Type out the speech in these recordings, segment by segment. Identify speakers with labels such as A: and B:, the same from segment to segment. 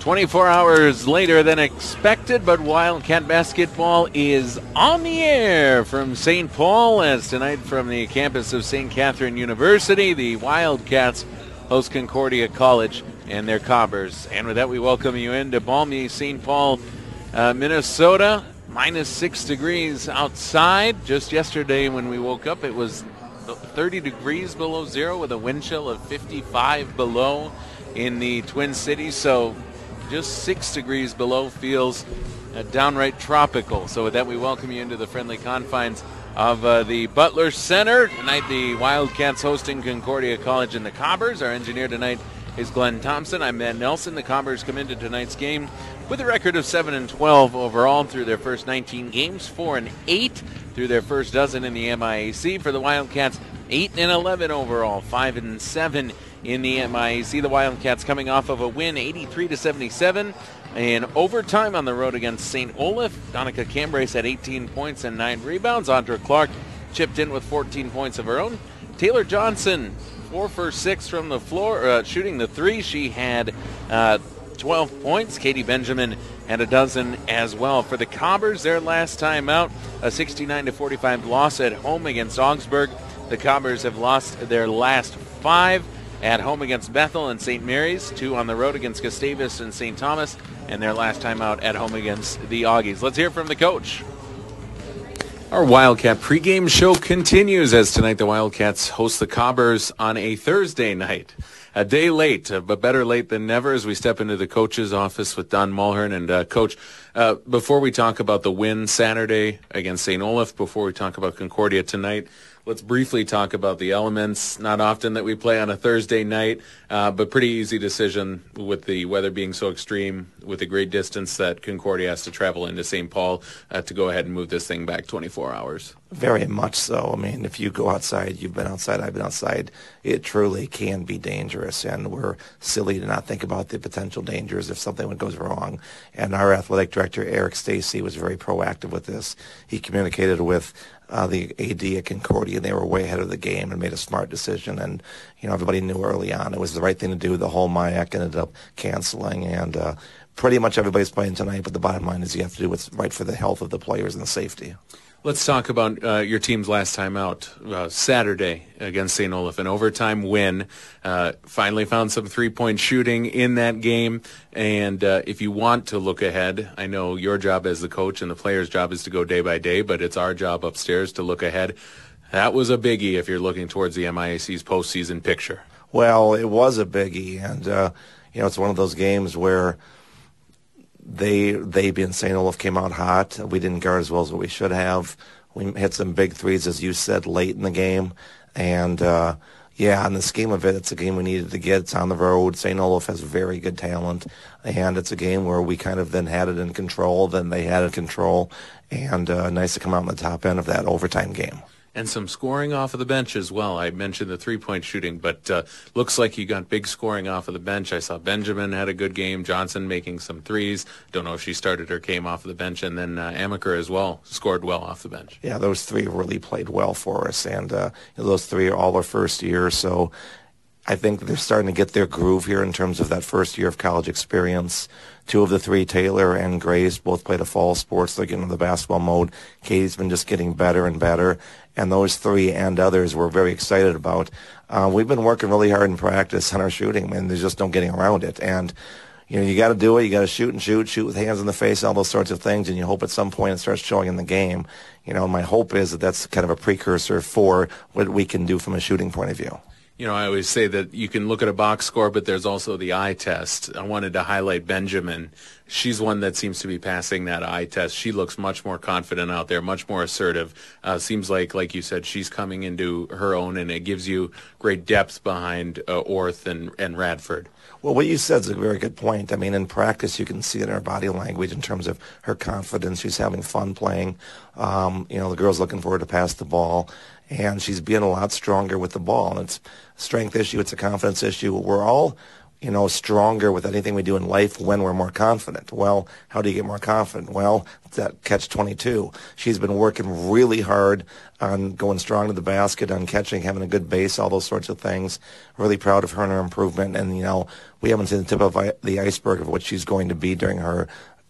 A: 24 hours later than expected, but Wildcat basketball is on the air from St. Paul, as tonight from the campus of St. Catherine University, the Wildcats host Concordia College and their Cobbers. And with that, we welcome you into balmy St. Paul, Minnesota. Minus 6 degrees outside. Just yesterday when we woke up, it was 30 degrees below zero with a wind chill of 55 below in the Twin Cities. So just 6 degrees below feels downright tropical. So with that, we welcome you into the friendly confines of the Butler Center. Tonight, the Wildcats hosting Concordia College and the Cobbers. Our engineer tonight is Glenn Thompson. I'm Matt Nelson. The Cobbers come into tonight's game with a record of 7-12 overall through their first 19 games, 4-8 through their first dozen in the MIAC. For the Wildcats, 8-11 overall, 5-7 in the MIAC. The Wildcats coming off of a win, 83-77, in overtime on the road against St. Olaf. Donica Cambrace had 18 points and 9 rebounds. Audra Clark chipped in with 14 points of her own. Taylor Johnson, 4 for 6 from the floor, shooting the three. She had 12 points. Katie Benjamin had a dozen as well. For the Cobbers, their last time out, a 69-45 loss at home against Augsburg. The Cobbers have lost their last 5 at home against Bethel and St. Mary's, 2 on the road against Gustavus and St. Thomas, and their last time out at home against the Augies. Let's hear from the coach. Our Wildcat pregame show continues as tonight the Wildcats host the Cobbers on a Thursday night. A day late, but better late than never as we step into the coach's office with Don Mulhern. And Coach, before we talk about the win Saturday against St. Olaf, before we talk about Concordia tonight, let's briefly talk about the elements. Not often that we play on a Thursday night, but pretty easy decision with the weather being so extreme, with the great distance that Concordia has to travel into St. Paul to go ahead and move this thing back 24 hours.
B: Very much so. I mean, if you go outside, you've been outside, I've been outside, it truly can be dangerous, and we're silly to not think about the potential dangers if something goes wrong. And our athletic director, Eric Stacy, was very proactive with this. He communicated with the AD at Concordia, and they were way ahead of the game and made a smart decision. And, you know, everybody knew early on it was the right thing to do. The whole MIAC ended up canceling, and pretty much everybody's playing tonight, but the bottom line is you have to do what's right for the health of the players and the safety.
A: Let's talk about your team's last time out, Saturday against St. Olaf, an overtime win. Finally found some three-point shooting in that game. And if you want to look ahead, I know your job as the coach and the player's job is to go day by day, but it's our job upstairs to look ahead. That was a biggie if you're looking towards the MIAC's postseason picture.
B: Well, it was a biggie, and you know, it's one of those games where they being St. Olaf came out hot. We didn't guard as well as what we should have. We hit some big threes, as you said, late in the game. And, yeah, in the scheme of it, it's a game we needed to get. It's on the road. St. Olaf has very good talent. And it's a game where we kind of then had it in control, then they had it in control. And nice to come out on the top end of that overtime game.
A: And some scoring off of the bench as well. I mentioned the three-point shooting, but looks like you got big scoring off of the bench. I saw Benjamin had a good game, Johnson making some threes. Don't know if she started or came off of the bench. And then Amaker as well scored well off the bench.
B: Yeah, those three really played well for us. And those three are all their first year, so I think they're starting to get their groove here in terms of that first year of college experience. 2 of the 3, Taylor and Grace, both played a fall sports. They're getting into the basketball mode. Katie's been just getting better and better. And those 3 and others we're very excited about. We've been working really hard in practice on our shooting, and there's just no getting around it. And, you know, you got to do it. You got to shoot and shoot with hands in the face, all those sorts of things, and you hope at some point it starts showing in the game. You know, my hope is that that's kind of a precursor for what we can do from a shooting point of view.
A: You know, I always say that you can look at a box score, but there's also the eye test. I wanted to highlight Benjamin. She's one that seems to be passing that eye test. She looks much more confident out there, much more assertive. Seems like you said, she's coming into her own, and it gives you great depth behind Orth and Radford.
B: Well, what you said is a very good point. I mean, in practice, you can see it in her body language in terms of her confidence. She's having fun playing. You know, the girl's looking for her to pass the ball, and she's being a lot stronger with the ball. And it's a strength issue. It's a confidence issue. We're all stronger with anything we do in life when we're more confident. Well, how do you get more confident? Well, that catch-22. She's been working really hard on going strong to the basket, on catching, having a good base, all those sorts of things. Really proud of her and her improvement. And, we haven't seen the tip of the iceberg of what she's going to be during her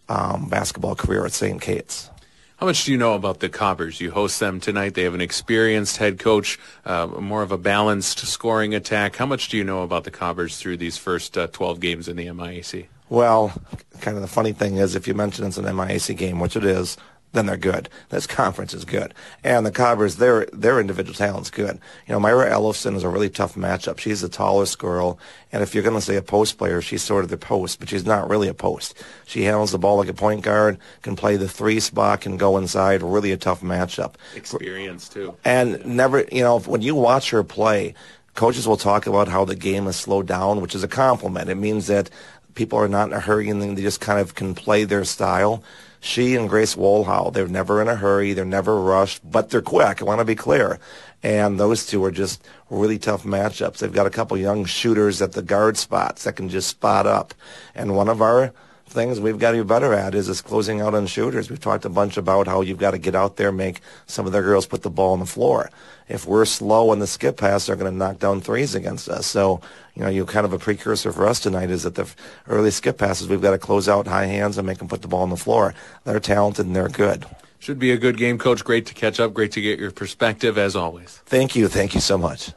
B: basketball career at St. Kate's.
A: How much do you know about the Cobbers? You host them tonight. They have an experienced head coach, more of a balanced scoring attack. How much do you know about the Cobbers through these first 12 games in the MIAC?
B: Well, kind of the funny thing is if you mention it's an MIAC game, which it is, then they're good. This conference is good. And the Cobbers, their individual talent's good. Myra Ellefson is a really tough matchup. She's the tallest girl, and if you're going to say a post player, she's sort of the post, but she's not really a post. She handles the ball like a point guard, can play the 3 spot, can go inside. Really a tough matchup.
C: Experience, too.
B: And never, when you watch her play, coaches will talk about how the game is slowed down, which is a compliment. It means that people are not in a hurry and they just kind of can play their style. She and Grace Wolhow, they're never in a hurry, they're never rushed, but they're quick. I want to be clear. And those two are just really tough matchups. They've got a couple young shooters at the guard spots that can just spot up. And one of our things we've got to be better at is closing out on shooters. We've talked a bunch about how you've got to get out there, make some of their girls put the ball on the floor. If we're slow on the skip pass, they're going to knock down threes against us. So, you kind of a precursor for us tonight is that the early skip passes, we've got to close out high hands and make them put the ball on the floor. They're talented and they're good.
A: Should be a good game, Coach. Great to catch up. Great to get your perspective, as always.
B: Thank you. Thank you so much.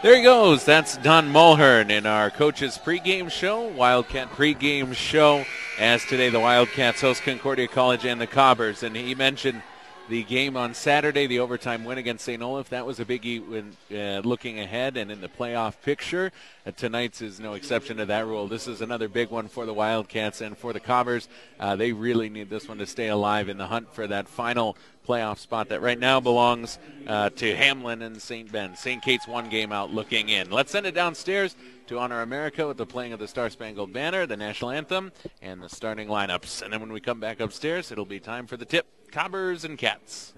A: There he goes. That's Don Mulhern in our coach's pregame show, Wildcat pregame show, as today the Wildcats host Concordia College and the Cobbers. And he mentioned the game on Saturday, the overtime win against St. Olaf. That was a biggie when looking ahead and in the playoff picture. Tonight's is no exception to that rule. This is another big one for the Wildcats and for the Cobbers. They really need this one to stay alive in the hunt for that final playoff spot that right now belongs to Hamlin and St. Ben. St. Kate's one game out looking in. Let's send it downstairs to honor America with the playing of the Star-Spangled Banner, the national anthem, and the starting lineups. And then when we come back upstairs, it'll be time for the tip. Cobbers and Cats.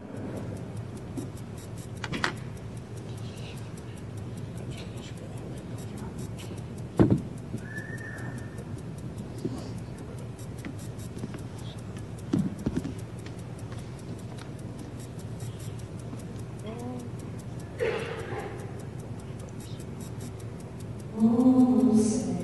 D: Oh, say,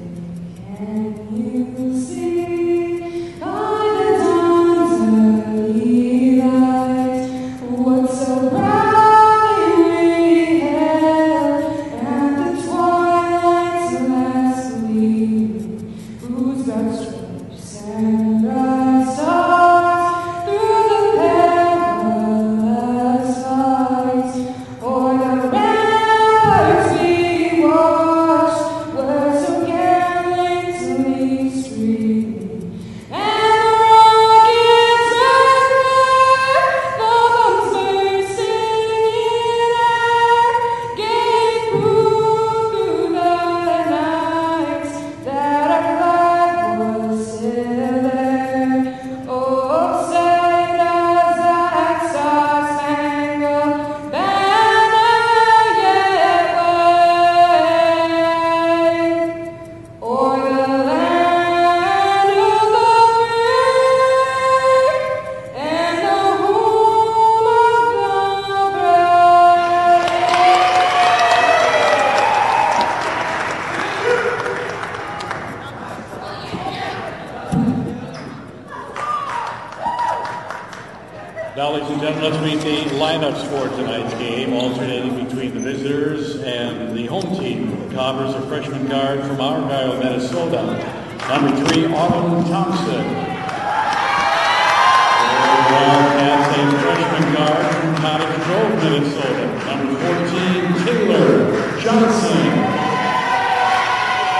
D: can you see by the dawn's early light what so proudly held, and the twilight's last gleaming, whose dark stripes and bright stars through the perilous fight, o'er the ramparts we watched, were so gallantly streaming, and the rockets red glare, the bombs bursting in air, gave proof through the night that our flag was still there. Oh, say does that star-spangled banner yet wave o'er the land of the free and the home of the brave?
C: Now, ladies and gentlemen, let's meet the lineups for tonight's game, alternating between the visitors and the home team. The Cobbers, a freshman guard from Argyle, Minnesota. Number 3, Autumn Thompson. The Wildcats, a freshman guard from Cottage Grove, Minnesota. Number 14, Taylor Johnson.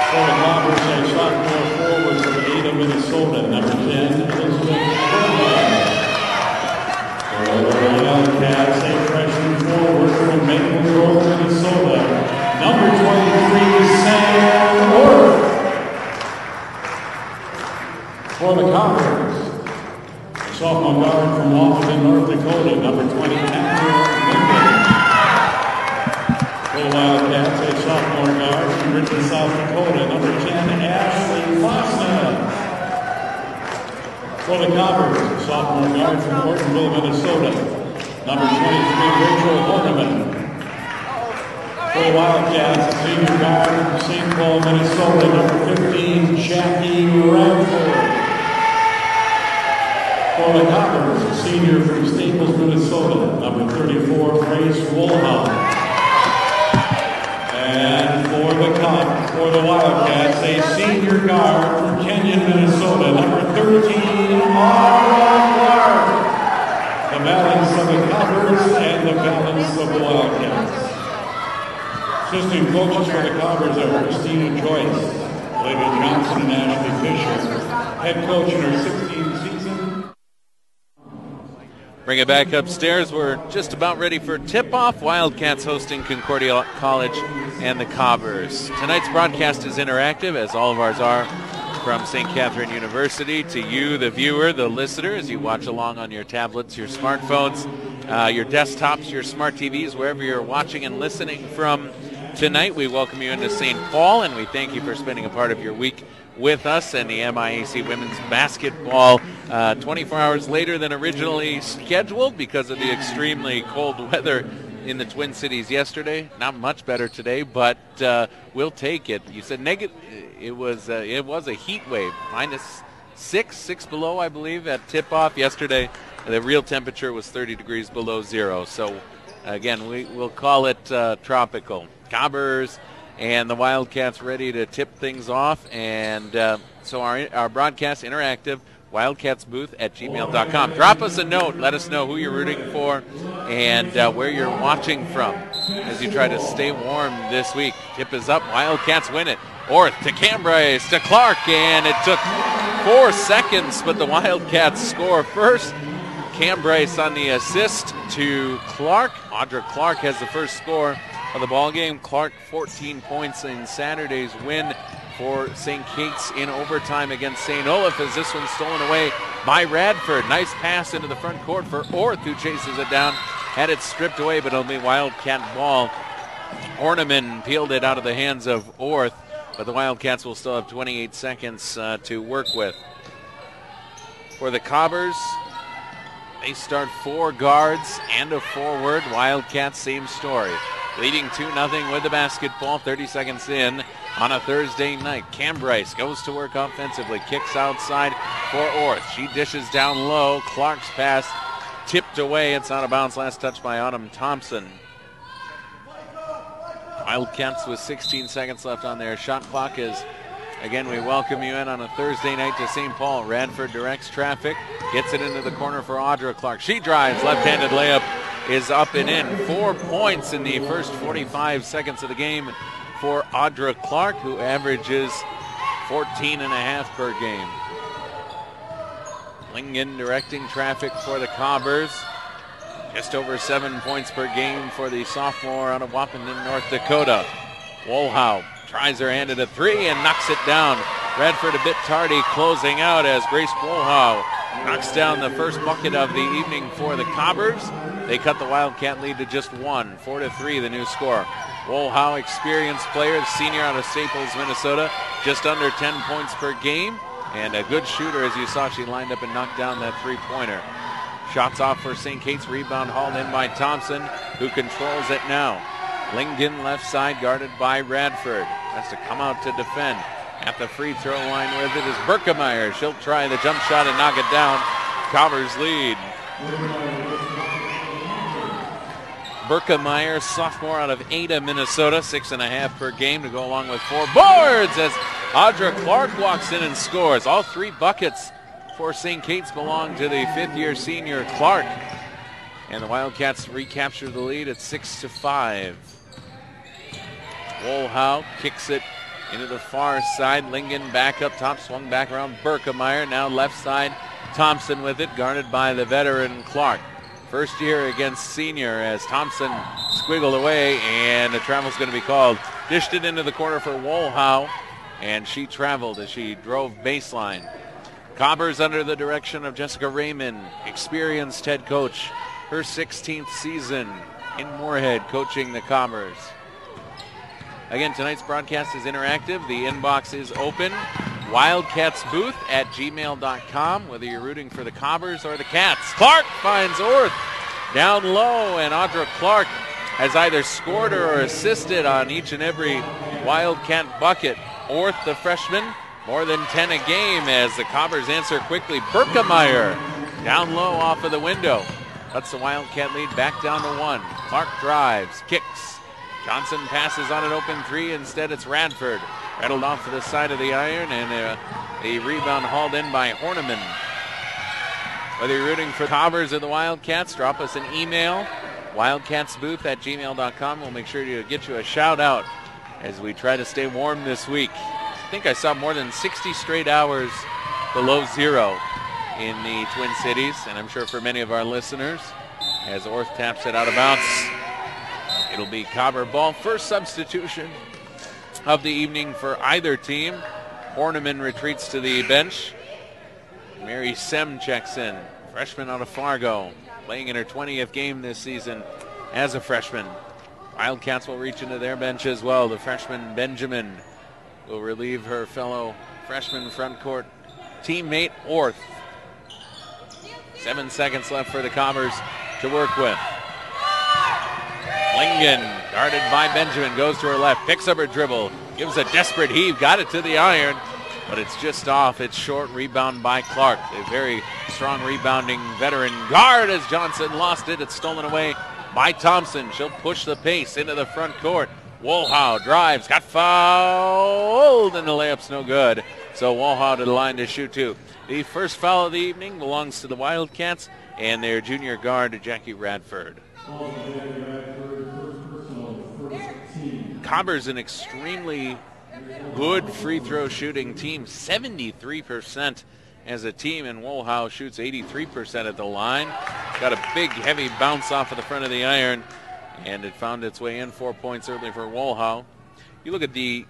C: For the Cobbers, a sophomore forward from Ada, Minnesota. Number 10, Elizabeth Burbank. For the Wildcats, a freshman forward from Maple Grove, Minnesota. Number 23, Sam Orr. For the Cobbers, sophomore guard from Waukegan, North Dakota. guard from Ortonville, Minnesota, number 23, Rachel Horniman. For the Wildcats, a senior guard from St. Paul, Minnesota, number 15, Jackie Ramford. For the Cobbers, a senior from Staples, Minnesota, number 34, Grace Woolhouse. And for the Wildcats, a senior guard from Kenyon, Minnesota, number 13, Audra Clark. The balance of the Cobbers and the balance of the Wildcats. Assistant coaches for the Cobbers are Christina Joyce, Olivia Johnson, and Ashley Fisher. Head coach in her 16th season.
A: Bring it back upstairs. We're just about ready for tip-off. Wildcats hosting Concordia College and the Cobbers. Tonight's broadcast is interactive, as all of ours are, from St. Catherine University to you, the viewer, the listener, as you watch along on your tablets, your smartphones, your desktops, your smart TVs, wherever you're watching and listening from. Tonight, we welcome you into St. Paul, and we thank you for spending a part of your week with us and the MIAC women's basketball 24 hours later than originally scheduled because of the extremely cold weather in the Twin Cities yesterday. Not much better today, but we'll take it. You said negative. It was a heat wave, -6 below, I believe, at tip-off yesterday. The real temperature was 30 degrees below zero. So, again, we'll call it tropical. Cobbers and the Wildcats ready to tip things off. And so our broadcast interactive, wildcatsbooth@gmail.com. Drop us a note. Let us know who you're rooting for and where you're watching from as you try to stay warm this week. Tip is up. Wildcats win it. Orth to Cambrise to Clark, and it took 4 seconds, but the Wildcats score first. Cambrise on the assist to Clark. Audra Clark has the first score of the ball game. Clark 14 points in Saturday's win for St. Kate's in overtime against St. Olaf, as this one's stolen away by Radford. Nice pass into the front court for Orth, who chases it down. Had it stripped away, but it'll be Wildcat ball. Ornament peeled it out of the hands of Orth, but the Wildcats will still have 28 seconds to work with. For the Cobbers, they start 4 guards and a forward. Wildcats, same story. Leading 2-0 with the basketball, 30 seconds in on a Thursday night. Cambrise goes to work offensively, kicks outside for Orth. She dishes down low. Clark's pass tipped away. It's out of bounds. Last touch by Autumn Thompson. Wildcats with 16 seconds left on their shot clock. As again, we welcome you in on a Thursday night to St. Paul. Radford directs traffic, gets it into the corner for Audra Clark. She drives, left-handed layup is up and in. 4 points in the first 45 seconds of the game for Audra Clark, who averages 14.5 per game. Lingen directing traffic for the Cobbers. Just over 7 points per game for the sophomore out of Wahpeton, North Dakota. Woolhouse tries her hand at a 3 and knocks it down. Radford a bit tardy closing out as Grace Woolhouse knocks down the first bucket of the evening for the Cobbers. They cut the Wildcat lead to just 1, 4-3 the new score. Woolhouse, experienced player, the senior out of Staples, Minnesota, just under 10 points per game, and a good shooter. As you saw, she lined up and knocked down that 3-pointer. Shots off for St. Kate's, rebound hauled in by Thompson, who controls it now. Lingen left side, guarded by Radford. Has to come out to defend. At the free throw line with it is Berkemeyer. She'll try the jump shot and knock it down. Cobbers lead. Berkemeyer, sophomore out of Ada, Minnesota, 6.5 per game to go along with 4 boards as Audra Clark walks in and scores. All 3 buckets for St. Kate's belong to the 5th-year senior Clark. And the Wildcats recapture the lead at 6-5. Woolhouse kicks it into the far side. Lingen back up top, swung back around Berkemeyer. Now left side, Thompson with it, guarded by the veteran Clark. First year against senior as Thompson squiggled away, and the travel's going to be called. Dished it into the corner for Woolhouse, and she traveled as she drove baseline. Cobbers under the direction of Jessica Raymond, experienced head coach. Her 16th season in Moorhead coaching the Cobbers. Again, tonight's broadcast is interactive. The inbox is open. wildcatsbooth@gmail.com, whether you're rooting for the Cobbers or the Cats. Clark finds Orth down low, and Audra Clark has either scored or assisted on each and every Wildcat bucket. Orth, the freshman, more than 10 a game as the Cobbers answer quickly. Berkemeyer down low off of the window. Cuts the Wildcat lead back down to 1. Clark drives, kicks. Johnson passes on an open 3. Instead, it's Radford. Rattled off to the side of the iron, and the rebound hauled in by Horniman. Whether you're rooting for Cobbers or the Wildcats, drop us an email, wildcatsbooth@gmail.com. We'll make sure to get you a shout out as we try to stay warm this week. I think I saw more than 60 straight hours below zero in the Twin Cities, and I'm sure for many of our listeners, as Orth taps it out of bounds, it'll be Cobber ball. First substitution of the evening for either team. Horniman retreats to the bench. Mary Sem checks in, freshman out of Fargo, playing in her 20th game this season as a freshman. Wildcats will reach into their bench as well. The freshman Benjamin will relieve her fellow freshman front court teammate Orth. 7 seconds left for the Cobbers to work with. Lingen, guarded by Benjamin, goes to her left, picks up her dribble, gives a desperate heave, got it to the iron, but it's just off. It's short, rebound by Clark. A very strong rebounding veteran guard as Johnson lost it. It's stolen away by Thompson. She'll push the pace into the front court. Wohlhow drives, got fouled, and the layup's no good. So Wohlhow to the line to shoot 2. The first foul of the evening belongs to the Wildcats and their junior guard, Jackie Radford. Cobbers an extremely good free throw shooting team, 73% as a team, and Wohlhow shoots 83% at the line. Got a big heavy bounce off of the front of the iron, and it found its way in. 4 points early for Wohlhow. You look at the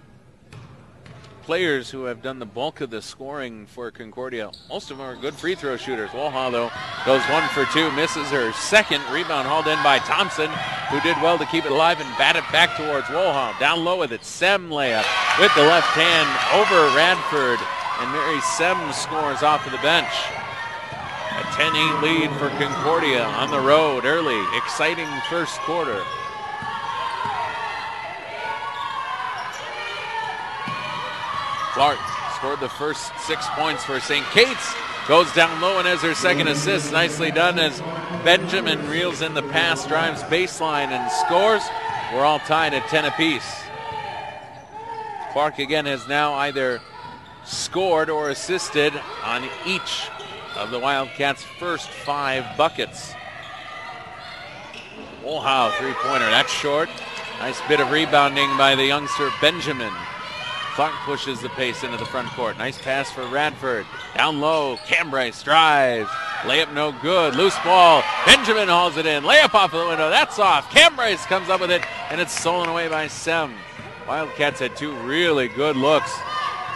A: players who have done the bulk of the scoring for Concordia. Most of them are good free throw shooters. Wohlhow, though, goes 1 for 2, misses her second. Rebound hauled in by Thompson, who did well to keep it alive and bat it back towards Wohlhow. Down low with it, Sem layup with the left hand over Radford, and Mary Sem scores off of the bench. A 10-8 lead for Concordia on the road early. Exciting first quarter. Clark scored the first 6 points for St. Kate's. Goes down low and has her second assist. Nicely done as Benjamin reels in the pass, drives baseline and scores. We're all tied at 10 apiece. Clark again has now either scored or assisted on each of the Wildcats' first 5 buckets. Wohlhow, three-pointer, that's short. Nice bit of rebounding by the youngster Benjamin. Clark pushes the pace into the front court. Nice pass for Radford. Down low, Cambryce drives. Layup no good. Loose ball. Benjamin hauls it in. Layup off of the window. That's off. Cambryce comes up with it, and it's stolen away by Sem. Wildcats had 2 really good looks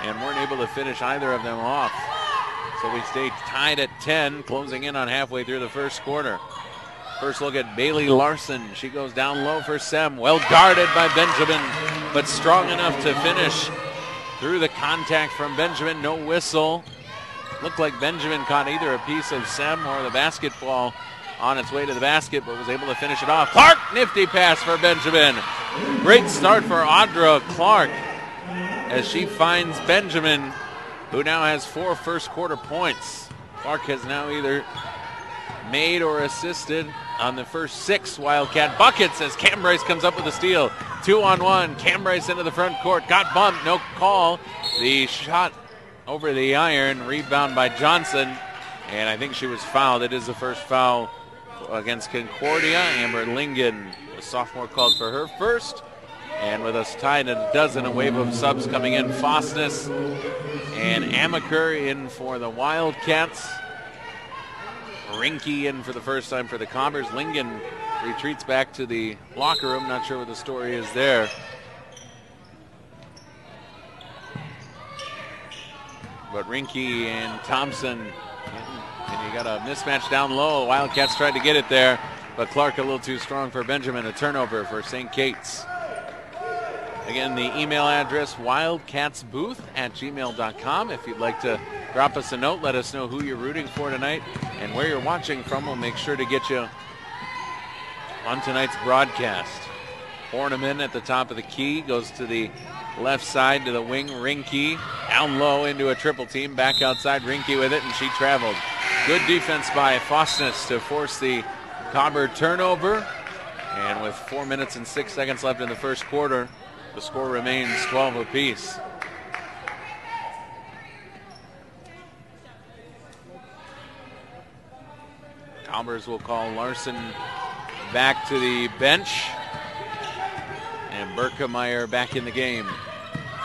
A: and weren't able to finish either of them off. So we stay tied at 10, closing in on halfway through the first quarter. First look at Bailey Larson. She goes down low for Sem. Well guarded by Benjamin, but strong enough to finish. Through the contact from Benjamin, no whistle. Looked like Benjamin caught either a piece of Sem or the basketball on its way to the basket, but was able to finish it off. Clark, nifty pass for Benjamin. Great start for Audra Clark as she finds Benjamin, who now has 4 first quarter points. Clark has now either made or assisted on the first 6 Wildcat buckets as Cambryce comes up with a steal. 2-on-1, Cambryce into the front court, got bumped, no call. The shot over the iron, rebound by Johnson, and I think she was fouled. It is the first foul against Concordia. Amber Lingen, the sophomore, called for her first. And with us tied at a dozen, a wave of subs coming in. Fosness and Amaker in for the Wildcats. Rinke in for the first time for the Cobbers. Lingen retreats back to the locker room. Not sure what the story is there. But Rinke and Thompson, and you got a mismatch down low. Wildcats tried to get it there, but Clark a little too strong for Benjamin. A turnover for St. Kate's. Again, the email address, wildcatsbooth@gmail.com. If you'd like to drop us a note, let us know who you're rooting for tonight and where you're watching from. We'll make sure to get you on tonight's broadcast. Horniman at the top of the key, goes to the left side to the wing. Rinke down low into a triple team. Back outside, Rinke with it, and she traveled. Good defense by Fosness to force the Cobber turnover. And with 4 minutes and 6 seconds left in the first quarter, the score remains 12 apiece. Cobbers will call Larson back to the bench. And Berkemeyer back in the game.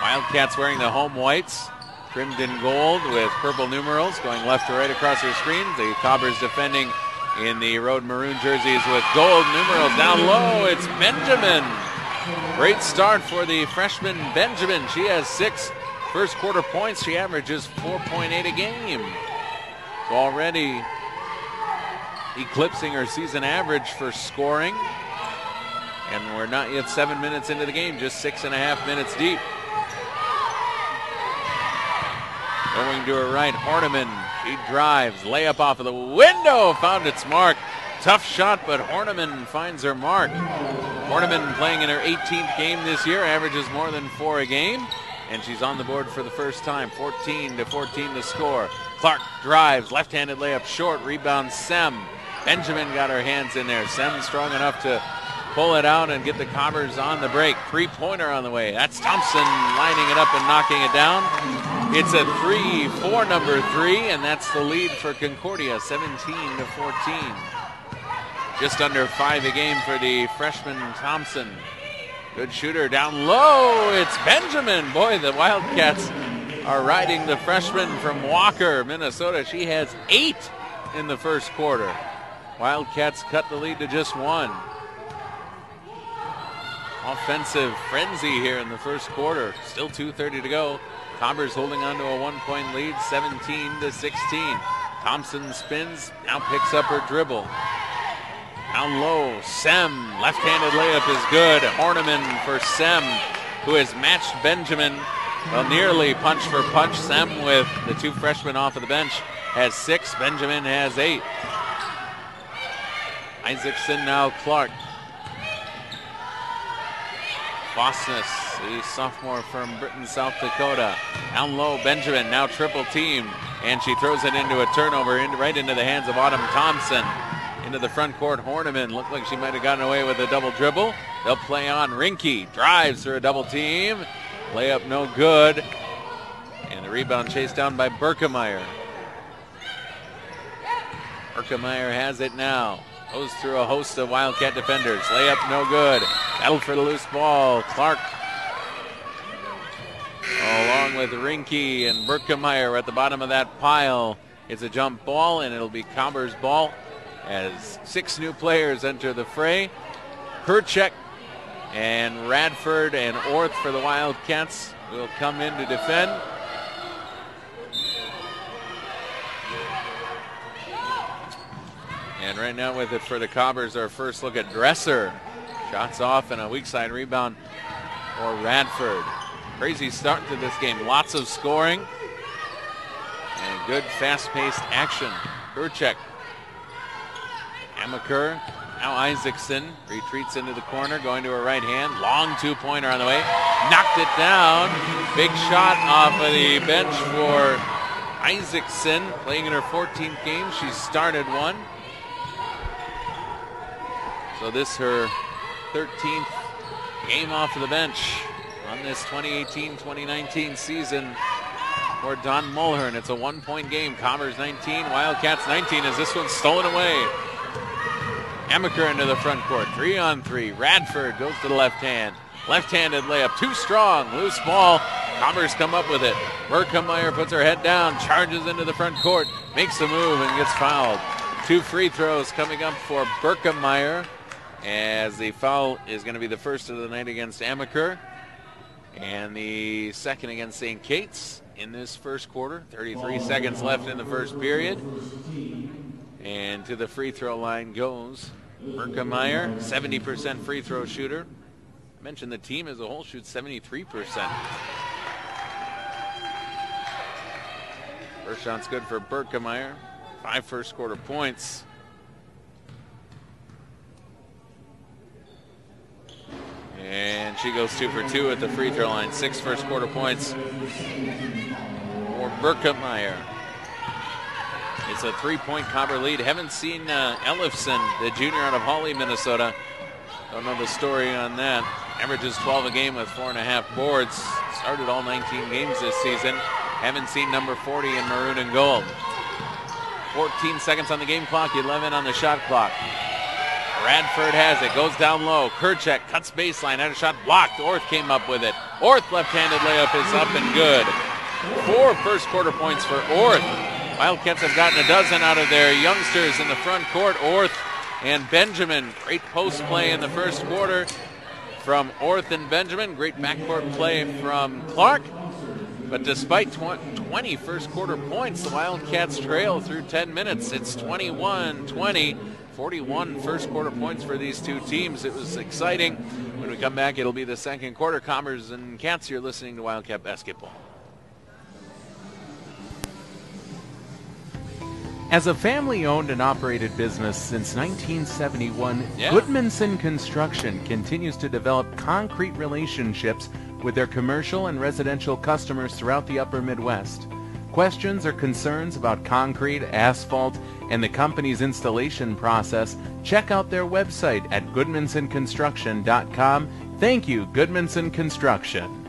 A: Wildcats wearing the home whites, trimmed in gold with purple numerals, going left to right across their screen. The Cobbers defending in the road maroon jerseys with gold numerals. Down low, it's Benjamin. Great start for the freshman Benjamin. She has 6 first quarter points. She averages 4.8 a game. So already eclipsing her season average for scoring. And we're not yet 7 minutes into the game, just 6.5 minutes deep. Going to her right, Horniman. She drives, layup off of the window, found its mark. Tough shot, but Horniman finds her mark. Horniman playing in her 18th game this year, averages more than 4 a game. And she's on the board for the first time, 14-14 to score. Clark drives, left-handed layup short, rebound Sem. Benjamin got her hands in there. Sem strong enough to pull it out and get the Cobbers on the break. 3-pointer on the way. That's Thompson lining it up and knocking it down. It's a 3 for number 3, and that's the lead for Concordia, 17-14. Just under 5 a game for the freshman Thompson. Good shooter down low. It's Benjamin. Boy, the Wildcats are riding the freshman from Walker, Minnesota. She has 8 in the first quarter. Wildcats cut the lead to just 1. Offensive frenzy here in the first quarter. Still 2:30 to go. Cobbers holding on to a 1-point lead, 17-16. Thompson spins, now picks up her dribble. Down low, Sem, left-handed layup is good. Horniman for Sem, who has matched Benjamin. Well, nearly punch for punch. Sem with the 2 freshmen off of the bench has 6. Benjamin has 8. Isaacson now Clark. Fosness, the sophomore from Britain, South Dakota. Down low, Benjamin, now triple team. And she throws it into a turnover right into the hands of Autumn Thompson. Into the front court, Horniman. Looked like she might have gotten away with a double dribble. They'll play on. Rinke drives through a double team. Layup no good. And the rebound chased down by Berkemeyer. Berkemeyer has it now. Goes through a host of Wildcat defenders. Layup no good. Battle for the loose ball. Clark along with Rinke and Berkemeyer at the bottom of that pile. It's a jump ball, and it'll be Cobbers' ball as 6 new players enter the fray. Herchek and Radford and Orth for the Wildcats will come in to defend. And right now with it for the Cobbers, our first look at Dresser. Shots off and a weak side rebound for Radford. Crazy start to this game. Lots of scoring and good fast-paced action. Herchek. Amaker. Now Isaacson retreats into the corner, going to her right hand. Long 2-pointer on the way. Knocked it down. Big shot off of the bench for Isaacson. Playing in her 14th game. She started 1. So this her 13th game off of the bench on this 2018-2019 season for Don Mulhern. It's a 1-point game. Cobbers 19, Wildcats 19 as this one's stolen away. Amaker into the front court, 3-on-3. Radford goes to the left hand. Left-handed layup, too strong. Loose ball. Cobbers come up with it. Berkemeyer puts her head down, charges into the front court, makes a move and gets fouled. 2 free throws coming up for Berkemeyer, as the foul is going to be the first of the night against Amaker and the second against St. Kate's in this first quarter. 33 seconds left in the first period. And to the free throw line goes Berkemeyer, 70% free throw shooter. mentioned the team as a whole shoots 73%. First shot's good for Berkemeyer. 5 first quarter points. And she goes 2 for 2 at the free throw line. 6 first quarter points for Berkemeyer. It's a 3-point Cobber lead. Haven't seen Ellefson, the junior out of Hawley, Minnesota. Don't know the story on that. Averages 12 a game with 4.5 boards. Started all 19 games this season. Haven't seen number 40 in maroon and gold. 14 seconds on the game clock, 11 on the shot clock. Radford has it, goes down low. Kerchak cuts baseline, had a shot blocked. Orth came up with it. Orth left-handed layup is up and good. 4 first quarter points for Orth. Wildcats have gotten a dozen out of their youngsters in the front court. Orth and Benjamin. Great post play in the first quarter from Orth and Benjamin. Great backcourt play from Clark. But despite 20 first quarter points, the Wildcats trail through 10 minutes. It's 21-20. 41 first quarter points for these two teams. It was exciting. When we come back, it'll be the second quarter. Cobbers and Cats, you're listening to Wildcat Basketball.
E: As a family-owned and operated business since 1971, Goodmanson Construction continues to develop concrete relationships with their commercial and residential customers throughout the upper Midwest. Questions or concerns about concrete, asphalt, and the company's installation process, check out their website at goodmansonconstruction.com. Thank you, Goodmanson Construction.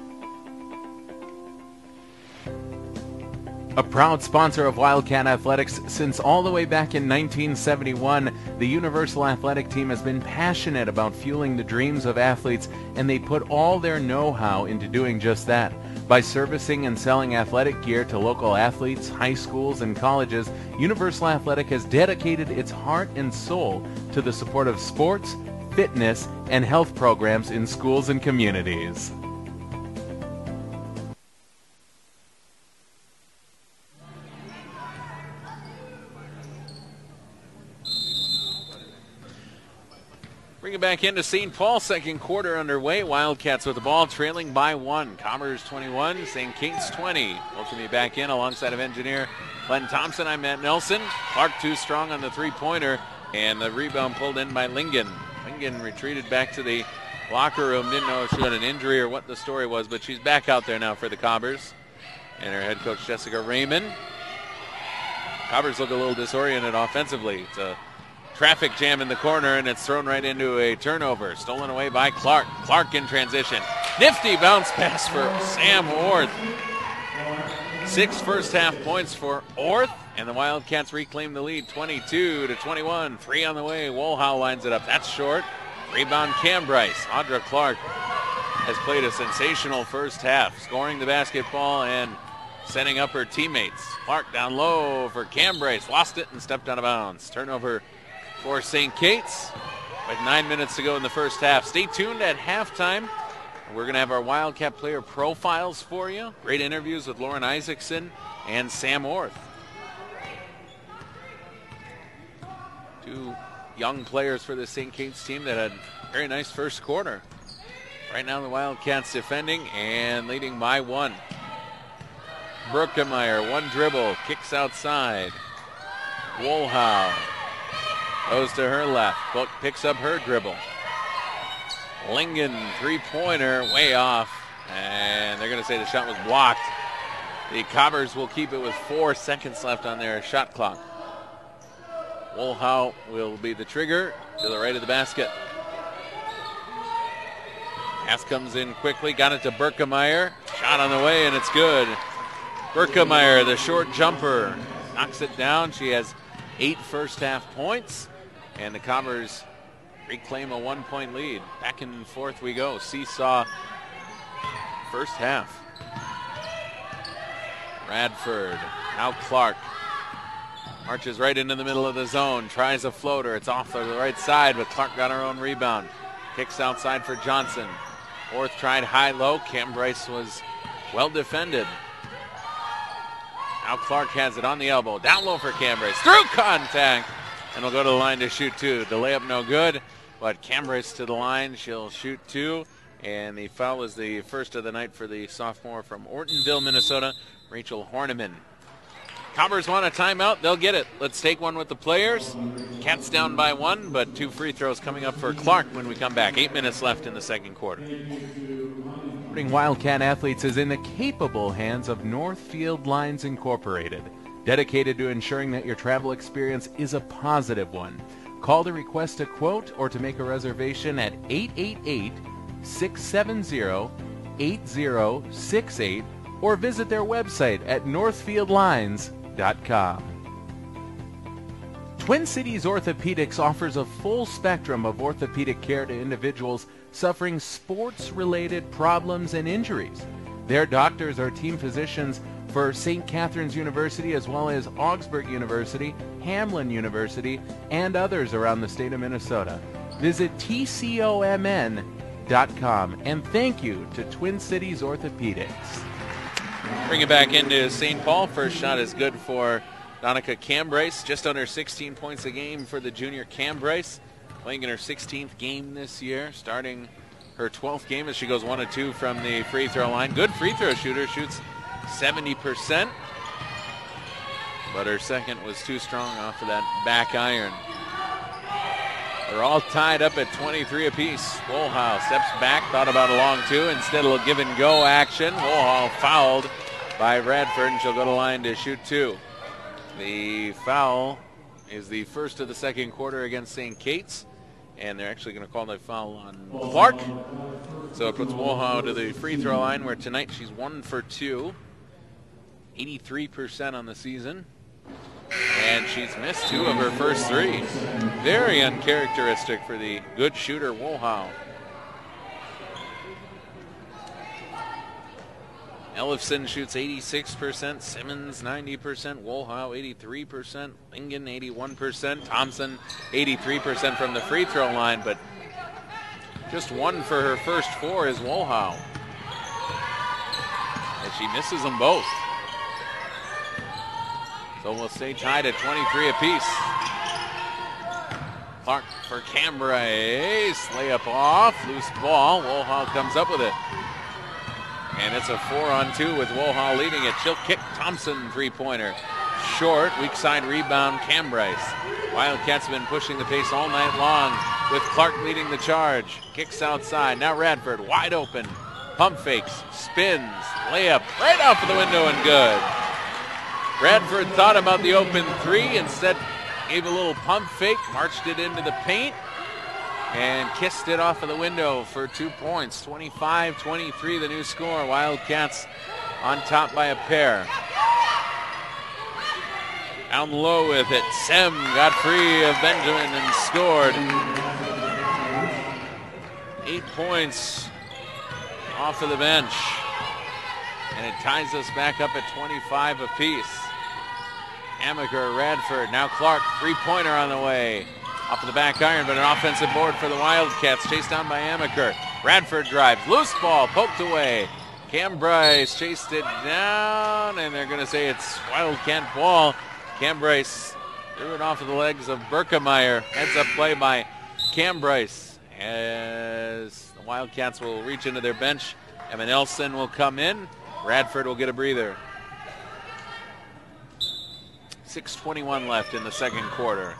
E: A proud sponsor of Wildcat Athletics since all the way back in 1971, the Universal Athletic Team has been passionate about fueling the dreams of athletes, and they put all their know-how into doing just that. By servicing and selling athletic gear to local athletes, high schools, and colleges, Universal Athletic has dedicated its heart and soul to the support of sports, fitness, and health programs in schools and communities.
A: Bring it back into St. Paul, second quarter underway. Wildcats with the ball, trailing by 1. Cobbers 21, St. Kate's 20. Welcome you back in alongside of engineer Glenn Thompson. I'm Matt Nelson. Clark too strong on the three-pointer, and the rebound pulled in by Lingen. Lingen retreated back to the locker room. Didn't know if she had an injury or what the story was, but she's back out there now for the Cobbers. And her head coach, Jessica Raymond. Cobbers look a little disoriented offensively. It's a traffic jam in the corner, and it's thrown right into a turnover. Stolen away by Clark. Clark in transition. Nifty bounce pass for Sam Orth. 6 first half points for Orth, and the Wildcats reclaim the lead 22-21. 3 on the way. Wolhow lines it up. That's short. Rebound Cam Bryce. Audra Clark has played a sensational first half, scoring the basketball and setting up her teammates. Clark down low for Cam Bryce. Lost it and stepped out of bounds. Turnover for St. Kate's with 9 minutes to go in the first half. Stay tuned at halftime. We're going to have our Wildcat player profiles for you. Great interviews with Lauren Isaacson and Sam Orth. 2 young players for the St. Kate's team that had a very nice first quarter. Right now the Wildcats defending and leading by 1. Berkemeyer, 1 dribble, kicks outside. Wolhow goes to her left. Book picks up her dribble. Lingen, three-pointer, way off. And they're going to say the shot was blocked. The Cobbers will keep it with 4 seconds left on their shot clock. Wolhow will be the trigger to the right of the basket. Pass comes in quickly. Got it to Berkemeyer. Shot on the way, and it's good. Berkemeyer, the short jumper, knocks it down. She has 8 first half points. And the Cobbers reclaim a 1-point lead. Back and forth we go. Seesaw first half. Radford, now Clark. Marches right into the middle of the zone. Tries a floater. It's off to the right side, but Clark got her own rebound. Kicks outside for Johnson. Orth tried high-low. Cam Bryce was well defended. Now Clark has it on the elbow. Down low for Cam Bryce. Through contact. And will go to the line to shoot 2. The layup no good, but Cam Bryce to the line. She'll shoot 2. And the foul is the first of the night for the sophomore from Ortonville, Minnesota, Rachel Horniman. Cobbers want a timeout. They'll get it. Let's take one with the players. Cats down by 1, but 2 free throws coming up for Clark when we come back. 8 minutes left in the second quarter.
E: Wildcat Athletes is in the capable hands of Northfield Lines Incorporated, dedicated to ensuring that your travel experience is a positive one. Call to request a quote or to make a reservation at 888-670-8068 or visit their website at northfieldlines.com. Twin Cities Orthopedics offers a full spectrum of orthopedic care to individuals suffering sports-related problems and injuries. Their doctors are team physicians for St. Catherine's University as well as Augsburg University, Hamline University, and others around the state of Minnesota. Visit tcomn.com and thank you to Twin Cities Orthopedics.
A: Bring it back into St. Paul. First shot is good for Donica Cambryce. Just under 16 points a game for the junior Cambryce. Playing in her 16th game this year. Starting her 12th game as she goes 1 of 2 from the free throw line. Good free throw shooter. Shoots 70%. But her second was too strong off of that back iron. They're all tied up at 23 apiece. Wohlhau steps back, thought about a long 2. Instead, a little give and go action. Wohlhau fouled by Radford, and she'll go to line to shoot 2. The foul is the first of the second quarter against St. Kate's, and they're actually going to call that foul on Clark. So it puts Wohlhau to the free throw line, where tonight she's 1 for 2, 83% on the season. And she's missed 2 of her first 3. Very uncharacteristic for the good shooter Wohlhau. Ellefson shoots 86%, Simmons 90%, Wohlhau 83%, Lingen 81%, Thompson 83% from the free throw line, but just 1 for her first 4 is Wohlhau. And she misses them both. So we'll stay tied at 23 apiece. Clark for Cambryce. Layup off. Loose ball. Wohlhau comes up with it. And it's a 4-on-2 with Wohlhau leading it. She'll kick Thompson three-pointer. Short. Weak side rebound. Cambryce. Wildcats have been pushing the pace all night long with Clark leading the charge. Kicks outside. Now Radford wide open. Pump fakes. Spins. Layup right off of the window and good. Radford thought about the open 3, instead gave a little pump fake, marched it into the paint, and kissed it off of the window for 2 points. 25-23 the new score. Wildcats on top by a pair. Down low with it. Sem got free of Benjamin and scored. 8 points off of the bench. And it ties us back up at 25 apiece. Amaker, Radford, now Clark, three-pointer on the way. Off of the back iron, but an offensive board for the Wildcats. Chased down by Amaker. Radford drives, loose ball, poked away. Cambryce chased it down, and they're going to say it's Wildcat ball. Cambryce threw it off of the legs of Berkemeyer. Heads up play by Cambryce as the Wildcats will reach into their bench. Emma Nelson will come in. Radford will get a breather. 6:21 left in the second quarter.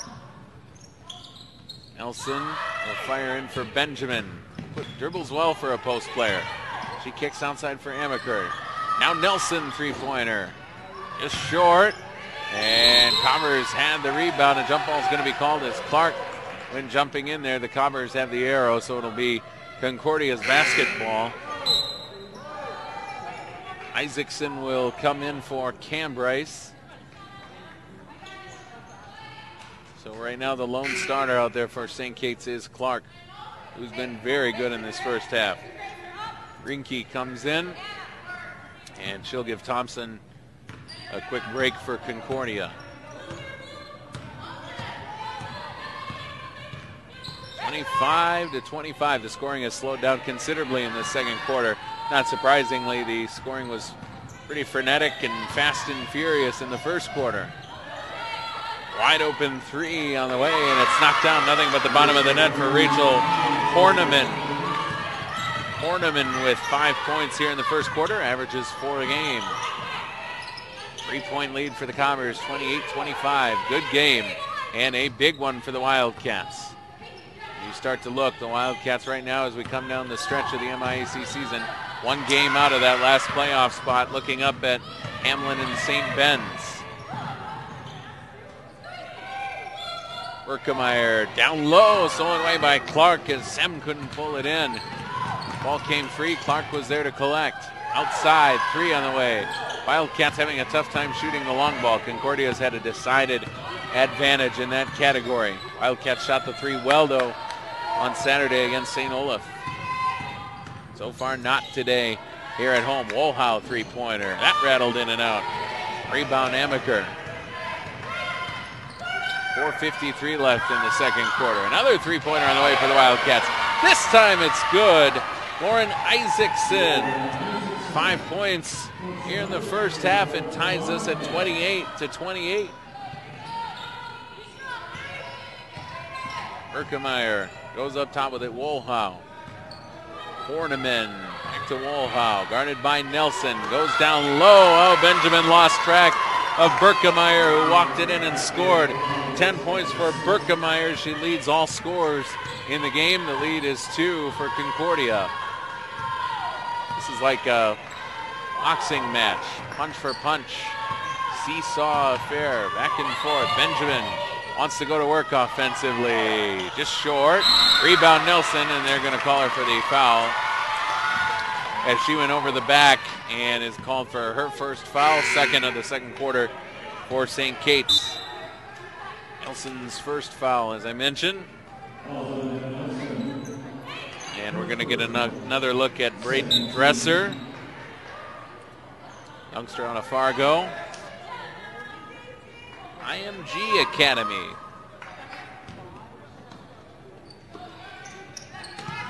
A: Nelson will fire in for Benjamin. Dribbles well for a post player. She kicks outside for Amaker. Now Nelson three-pointer. Just short. And Cobbers had the rebound. A jump ball is going to be called as Clark, when jumping in there, the Cobbers have the arrow, so it'll be Concordia's basketball. Isaacson will come in for Cambryce. So right now the lone starter out there for St. Kate's is Clark, who's been very good in this first half. Rinke comes in, and she'll give Thompson a quick break for Concordia. 25-25. The scoring has slowed down considerably in the second quarter. Not surprisingly, the scoring was pretty frenetic and fast and furious in the first quarter. Wide open three on the way, and it's knocked down. Nothing but the bottom of the net for Rachel Horniman. Horniman with 5 points here in the first quarter, averages 4 a game. 3-point lead for the Cobbers, 28-25. Good game, and a big one for the Wildcats. You start to look, the Wildcats right now as we come down the stretch of the MIAC season, 1 game out of that last playoff spot, looking up at Hamlin and St. Ben's. Berkemeyer down low, stolen away by Clark as Sem couldn't pull it in. Ball came free, Clark was there to collect. Outside, 3 on the way. Wildcats having a tough time shooting the long ball. Concordia's had a decided advantage in that category. Wildcats shot the 3 well though on Saturday against St. Olaf. So far not today here at home. Wolhow 3-pointer. That rattled in and out. Rebound Amaker. 4:53 left in the second quarter. Another 3-pointer on the way for the Wildcats. This time it's good. Lauren Isaacson, 5 points here in the first half. It ties us at 28-28. Berkemeyer goes up top with it. Wolhow. Horniman back to Wolhow. Guarded by Nelson. Goes down low. Oh, Benjamin lost track of Berkemeyer, who walked it in and scored. 10 points for Berkemeyer. She leads all scorers in the game. The lead is 2 for Concordia. This is like a boxing match. Punch for punch. Seesaw affair. Back and forth. Benjamin wants to go to work offensively. Just short. Rebound Nelson, and they're going to call her for the foul as she went over the back and is called for her first foul, second of the second quarter for St. Kate's. Nelson's first foul, as I mentioned. And we're going to get another look at Braden Dresser, youngster on a Fargo. IMG Academy.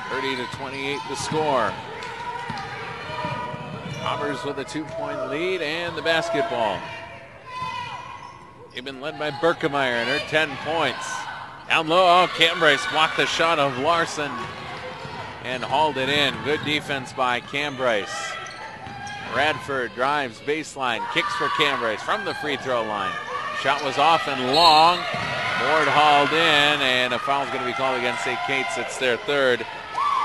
A: 30-28 the score. Cobbers with a 2-point lead and the basketball. They've been led by Berkemeyer and her 10 points. Down low, oh, Cambryce blocked the shot of Larson and hauled it in. Good defense by Cambryce. Radford drives baseline, kicks for Cambryce from the free throw line. Shot was off and long. Board hauled in, and a foul is going to be called against St. Kate's. It's their third.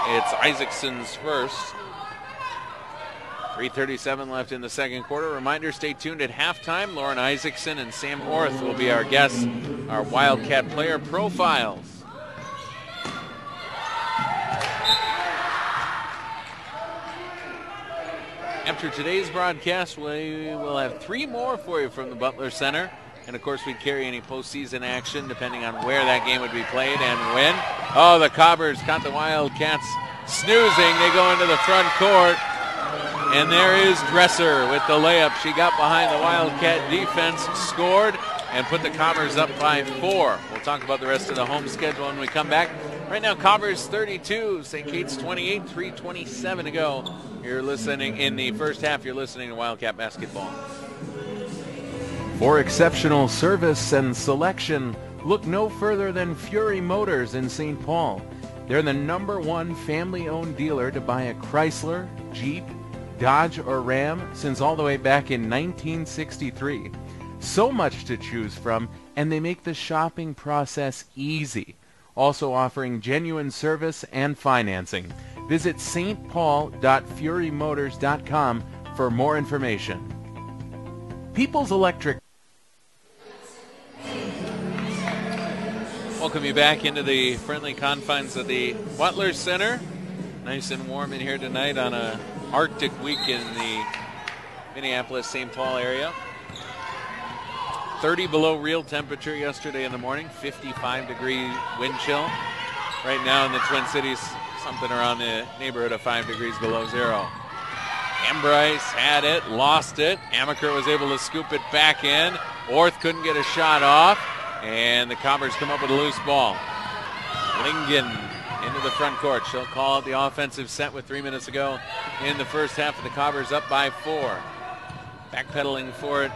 A: It's Isaacson's first. 3:37 left in the second quarter. Reminder, stay tuned at halftime. Lauren Isaacson and Sam Orth will be our guests, our Wildcat player profiles. After today's broadcast, we will have 3 more for you from the Butler Center. And, of course, we'd carry any postseason action depending on where that game would be played and when. Oh, the Cobbers caught the Wildcats snoozing. They go into the front court. And there is Dresser with the layup. She got behind the Wildcat defense, scored, and put the Cobbers up by 4. We'll talk about the rest of the home schedule when we come back. Right now, Cobbers 32, St. Kate's 28, 3:27 to go. You're listening in the first half. You're listening to Wildcat basketball.
E: For exceptional service and selection, look no further than Fury Motors in St. Paul. They're the #1 family-owned dealer to buy a Chrysler, Jeep, Dodge, or Ram since all the way back in 1963. So much to choose from, and they make the shopping process easy. Also offering genuine service and financing. Visit stpaul.furymotors.com for more information. People's Electric.
A: Welcome you back into the friendly confines of the Butler Center. Nice and warm in here tonight on a Arctic week in the Minneapolis-St. Paul area. 30 below real temperature yesterday in the morning, 55-degree wind chill. Right now in the Twin Cities, something around the neighborhood of 5 degrees below zero. Cambryce had it, lost it. Amaker was able to scoop it back in. Orth couldn't get a shot off, and the Cobbers come up with a loose ball. Lingen into the front court. She'll call it the offensive set with 3 minutes to go in the first half of the Cobbers up by 4. Backpedaling for it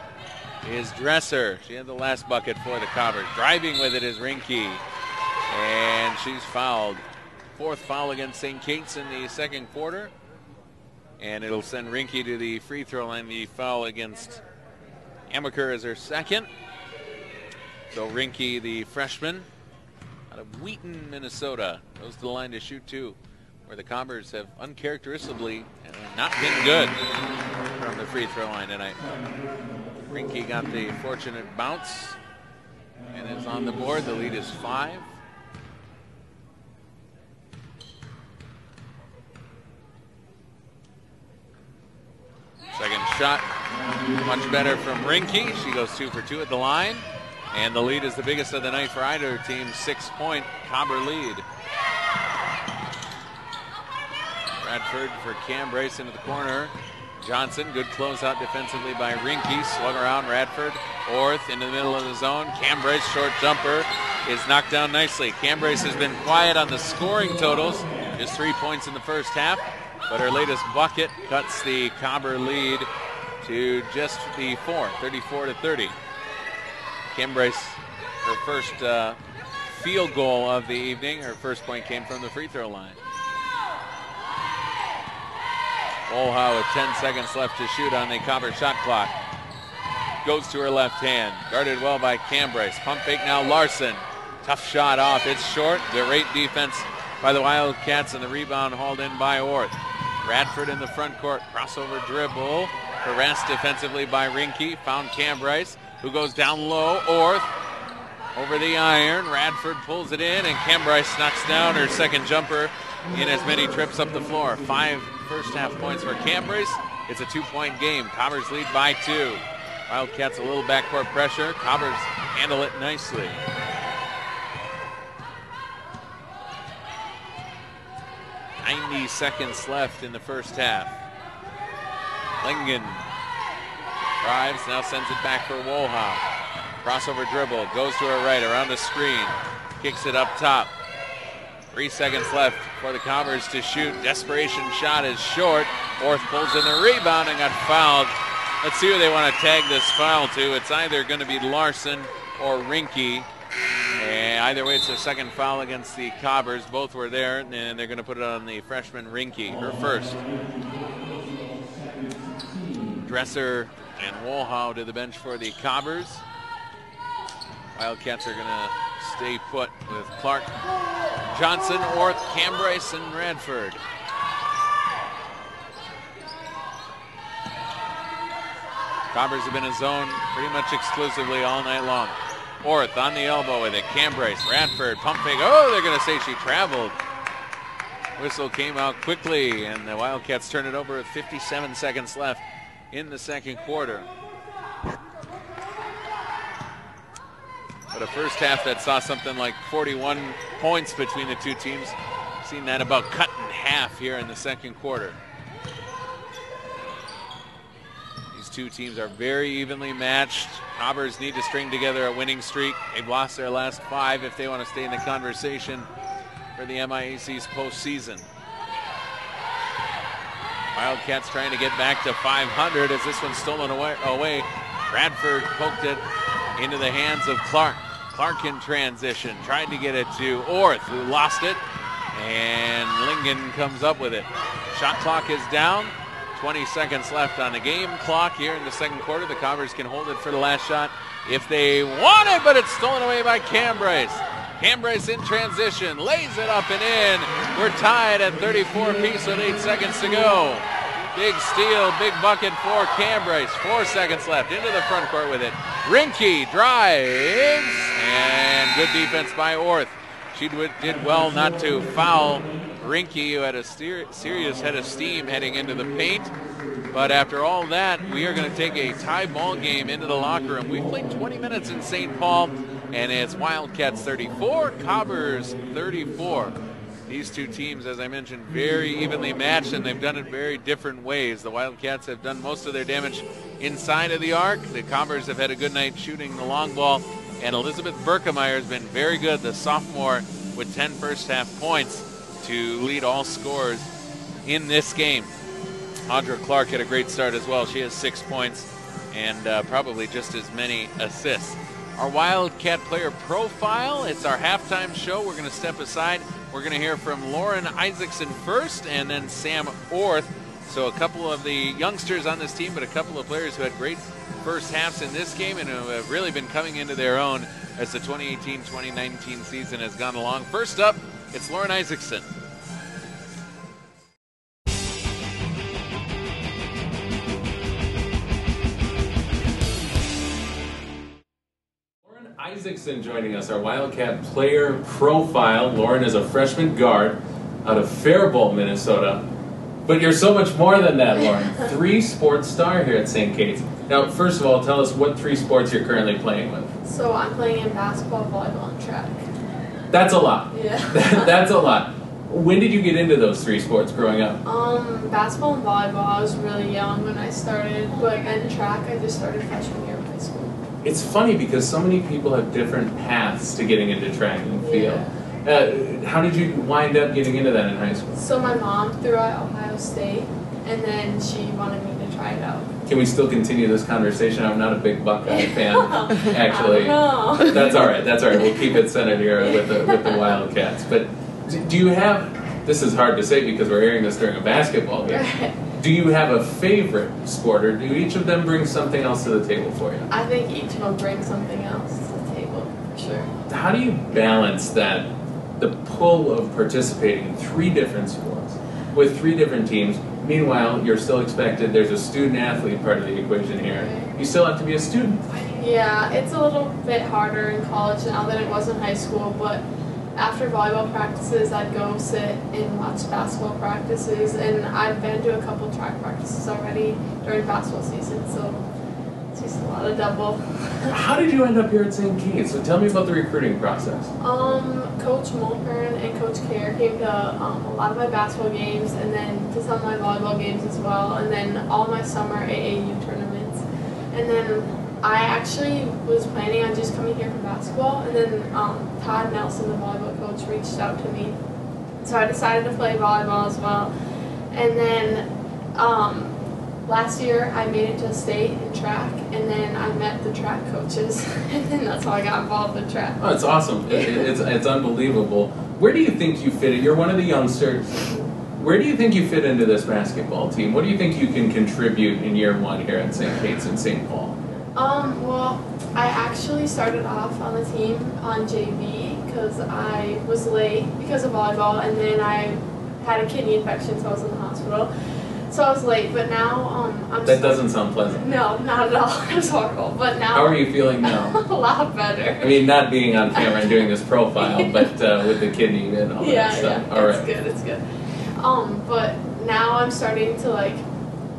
A: is Dresser. She had the last bucket for the Cobbers. Driving with it is Rinke. And she's fouled. 4th foul against St. Kate's in the second quarter. And it'll send Rinke to the free throw line. The foul against Amaker is her 2nd. So Rinke, the freshman out of Wheaton, Minnesota, goes to the line to shoot 2, where the Cobbers have uncharacteristically not been good from the free throw line tonight. Rinke got the fortunate bounce and is on the board. The lead is 5. Second shot, much better from Rinke. She goes 2 for 2 at the line. And the lead is the biggest of the night for either team. 6-point Cobber lead. Bradford for Cambryce into the corner. Johnson, good closeout defensively by Rinke. Slung around Radford. Orth into the middle of the zone. Cambryce, short jumper, is knocked down nicely. Cambryce has been quiet on the scoring totals. Just 3 points in the first half. But her latest bucket cuts the Cobber lead to just the 4, 34-30. Cambryce, her first field goal of the evening. Her first point came from the free throw line. Olha with 10 seconds left to shoot on the Cobber shot clock. Goes to her left hand. Guarded well by Cambryce. Pump fake now Larson. Tough shot off. It's short. Great defense by the Wildcats, and the rebound hauled in by Orth. Radford in the front court. Crossover dribble. Harassed defensively by Rinke. Found Cambryce, who goes down low. Orth over the iron. Radford pulls it in, and Cambryce knocks down her second jumper in as many trips up the floor. 5 first half points for Cambryce. It's a 2-point game. Cobbers lead by 2. Wildcats a little backcourt pressure. Cobbers handle it nicely. .90 seconds left in the first half. Lingen drives, now sends it back for Wolhoff. Crossover dribble, goes to her right, around the screen. Kicks it up top. 3 seconds left for the Cobbers to shoot. Desperation shot is short. Orth pulls in the rebound and got fouled. Let's see who they want to tag this foul to. It's either going to be Larson or Rinke. And either way, it's a second foul against the Cobbers. Both were there, and they're going to put it on the freshman Rinke, her first. Dresser and Wolhoff to the bench for the Cobbers. Wildcats are going to stay put with Clark, Johnson, Orth, Cambryce, and Radford. Cobbers have been in zone pretty much exclusively all night long. Orth on the elbow with it. Cambryce, Radford, pump fake. Oh, they're going to say she traveled. Whistle came out quickly, and the Wildcats turn it over with 57 seconds left in the second quarter. But a first half that saw something like 41 points between the two teams. Seen that about cut in half here in the second quarter. These two teams are very evenly matched. Cobbers need to string together a winning streak. They've lost their last 5 if they want to stay in the conversation for the MIAC's postseason. Wildcats trying to get back to 500 as this one's stolen away. Bradford poked it into the hands of Clark. Clark in transition, tried to get it to Orth, who lost it, and Lingen comes up with it. Shot clock is down. 20 seconds left on the game clock here in the second quarter. The Cobbers can hold it for the last shot if they want it, but it's stolen away by Cambryce. Cambryce in transition, lays it up and in. We're tied at 34 apiece with 8 seconds to go. Big steal, big bucket for Cambryce. 4 seconds left, into the front court with it. Rinke drives, and good defense by Orth. She did well not to foul Rinke, who had a serious head of steam heading into the paint. But after all that, we are going to take a tie ball game into the locker room. We've played 20 minutes in St. Paul, and it's Wildcats 34, Cobbers 34. These two teams, as I mentioned, very evenly matched, and they've done it very different ways. The Wildcats have done most of their damage inside of the arc. The Cobbers have had a good night shooting the long ball, and Elizabeth Berkemeyer has been very good, the sophomore, with 10 first half points to lead all scorers in this game. Audra Clark had a great start as well. She has 6 points and probably just as many assists. Our Wildcat player profile, it's our halftime show. We're going to step aside, We're going to hear from Lauren Isaacson first and then Sam Orth. So a couple of the youngsters on this team, but a couple of players who had great first halves in this game and who have really been coming into their own as the 2018-2019 season has gone along. First up, it's Lauren Isaacson.
E: Lauren Isaacson joining us, our Wildcat player profile. Lauren is a freshman guard out of Faribault, Minnesota. But you're so much more than that, Lauren. 3-sport star here at St. Kate's. Now, first of all, tell us what 3 sports you're currently playing with.
F: So I'm playing in basketball, volleyball, and track.
E: That's a lot.
F: Yeah.
E: That's a lot. When did you get into those 3 sports growing up?
F: Basketball and volleyball, I was really young when I started, but in track, I just started freshman year of high school.
E: It's funny because so many people have different paths to getting into track and field.
F: Yeah.
E: How did you wind up getting into that in high school?
F: So my mom threw out Ohio State, and then she wanted me to try it out.
E: Can we still continue this conversation? I'm not a big Buckeye fan, actually.
F: I don't know.
E: That's all right. That's all right. We'll keep it centered here with the Wildcats. But do you have? This is hard to say because we're airing this during a basketball game.
F: Right.
E: Do you have a favorite sport, or do each of them bring something else to the table for you?
F: I think each of them brings something else to the table, for sure.
E: How do you balance that, the pull of participating in 3 different sports with 3 different teams? Meanwhile, you're still expected, there's a student-athlete part of the equation here. You still have to be a student.
F: Yeah, it's a little bit harder in college now than it was in high school, but after volleyball practices, I'd go sit and watch basketball practices, and I've been to a couple track practices already during basketball season, so it's just a lot of double.
E: How did you end up here at St. Kate's? So tell me about the recruiting process.
F: Coach Mulkern and Coach Kerr came to a lot of my basketball games, and then to some of my volleyball games as well, and then all my summer AAU tournaments. And then I actually was planning on just coming here for basketball, and then Todd Nelson, the volleyball coach, reached out to me. So I decided to play volleyball as well. And then last year I made it to state in track, and then I met the track coaches, and then that's how I got involved with track.
E: Oh, it's awesome. It's unbelievable. Where do you think you fit in? You're one of the youngsters. Where do you think you fit into this basketball team? What do you think you can contribute in year 1 here at St. Kate's and St. Paul?
F: Well, I actually started off on the team on JV because I was late because of volleyball, and then I had a kidney infection, so I was in the hospital. So I was late, but now
E: That doesn't sound pleasant.
F: No, not at all. It was horrible. But now.
E: How are you feeling now?
F: A lot better.
E: I mean, not being on camera and doing this profile, but with the kidney and all that stuff.
F: Yeah,
E: all
F: it's
E: right.
F: good. It's good. But now I'm starting to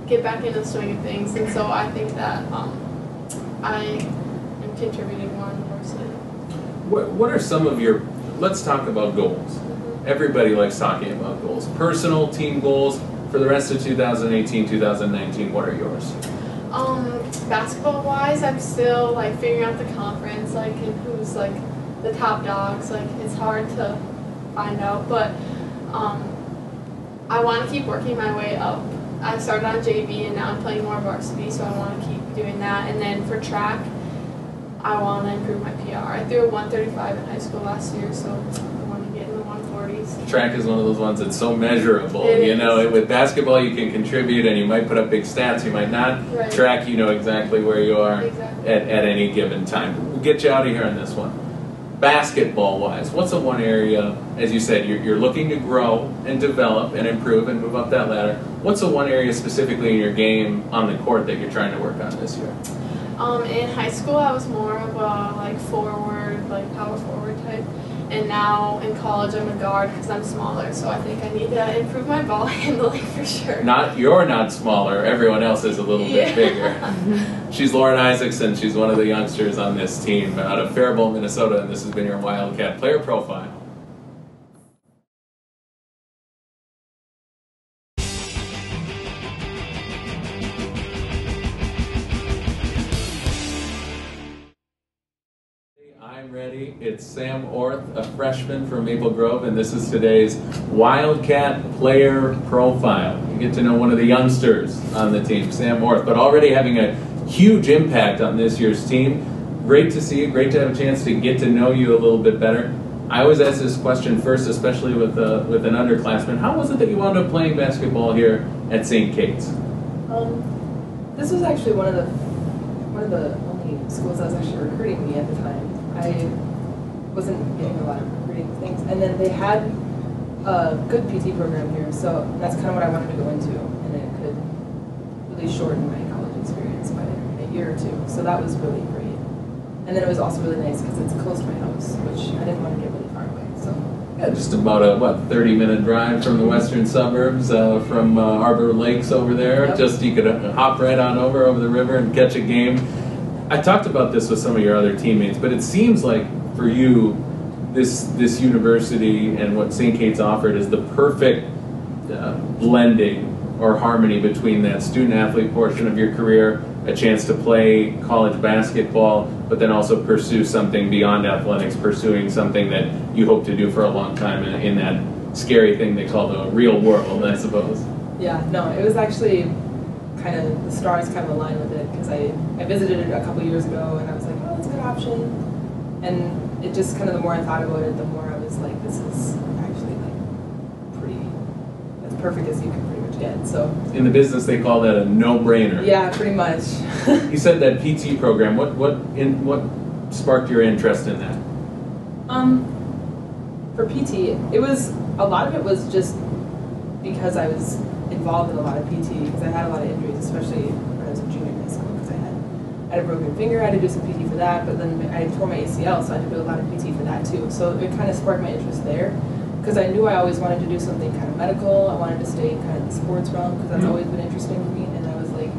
F: get back into the swing of things, and so I think that I am contributing more and more.
E: What are some of your? Let's talk about goals.
F: Mm-hmm.
E: Everybody likes talking about goals. Personal, team goals for the rest of 2018, 2019. What are yours?
F: Basketball-wise, I'm still figuring out the conference, and who's the top dogs. It's hard to find out, but I want to keep working my way up. I started on JV, and now I'm playing more varsity, so I want to keep doing that. And then for track, I want to improve my PR. I threw a 135 in high school last year, so I want to get in the 140s.
E: Track is one of those ones that's so measurable.
F: It
E: you know,
F: is.
E: with basketball you can contribute and you might put up big stats, you might not.
F: Right.
E: Track, you know exactly where you are
F: Exactly.
E: at any given time. We'll get you out of here on this one. Basketball-wise, what's the one area, as you said, you're looking to grow and develop and improve and move up that ladder. What's the one area specifically in your game on the court that you're trying to work on this year?
F: In high school, I was more of a forward, power forward type, and now in college, I'm a guard because I'm smaller. So I think I need to improve my ball handling for sure.
E: You're not smaller. Everyone else is a little bit bigger. She's Lauren Isaacson. She's one of the youngsters on this team out of Faribault, Minnesota, and this has been your Wildcat Player Profile. I'm ready. It's Sam Orth, a freshman from Maple Grove, and this is today's Wildcat Player Profile. You get to know one of the youngsters on the team, Sam Orth, but already having a huge impact on this year's team. Great to see you. Great to have a chance to get to know you a little bit better. I always ask this question first, especially with an underclassman. How was it that you wound up playing basketball here at St. Kate's?
G: This was actually one of the only schools that was actually recruiting me at the time. I wasn't getting a lot of recruiting things, and then they had a good PT program here, so that's kind of what I wanted to go into, and it could really shorten my college experience by a year or two. So that was really great. And then it was also really nice because it's close to my house, which I didn't want to get really far away. So
E: yeah, just about a 30-minute drive from the western suburbs, from Arbor Lakes over there.
G: Yep.
E: Just you could hop right on over the river and catch a game. I talked about this with some of your other teammates, but it seems like for you, this university and what St. Kate's offered is the perfect blending or harmony between that student-athlete portion of your career, a chance to play college basketball, but then also pursue something beyond athletics, pursuing something that you hope to do for a long time in that scary thing they call the real world, I suppose.
G: yeah, no, it was actually kind of, the stars kind of aligned with it, because I visited it a couple years ago, and I was like, oh, that's a good option. And it just kind of, the more I thought about it, the more I was like, this is actually like pretty, as perfect as you can pretty much get. So
E: In the business, they call that a no-brainer.
G: yeah, pretty much.
E: You said that PT program. What sparked your interest in that?
G: For PT, it was, a lot of it was just because I was involved in a lot of PT, because I had a lot of injuries, especially when I was a junior in high school, because I had a broken finger. I had to do some PT for that, but then I tore my ACL, so I had to do a lot of PT for that too. So it kind of sparked my interest there, because I knew I always wanted to do something kind of medical. I wanted to stay in kind of the sports realm, because that's always been interesting to me, and I was like,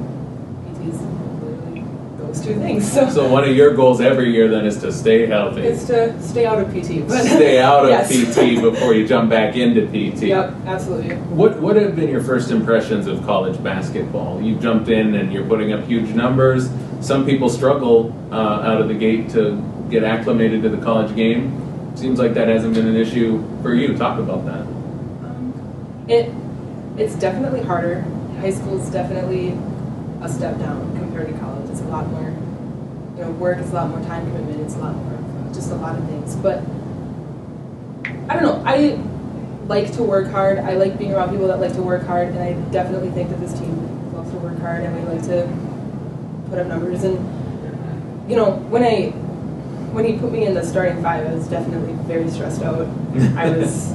G: PT's literally those two things.
E: So one of your goals every year then is to stay healthy.
G: It's to stay out of PT. But
E: Stay out of
G: yes.
E: PT before you jump back into PT.
G: Yep, absolutely.
E: What have been your first impressions of college basketball? You've jumped in and you're putting up huge numbers. Some people struggle out of the gate to get acclimated to the college game. Seems like that hasn't been an issue for you. Talk about that.
G: It's definitely harder. High school is definitely a step down compared to college. It's a lot more, work. It's a lot more time commitment. It's a lot more, just a lot of things. But I don't know. I like to work hard. I like being around people that like to work hard, and I definitely think that this team loves to work hard, and we like to put up numbers. And when he put me in the starting five, I was definitely very stressed out. I was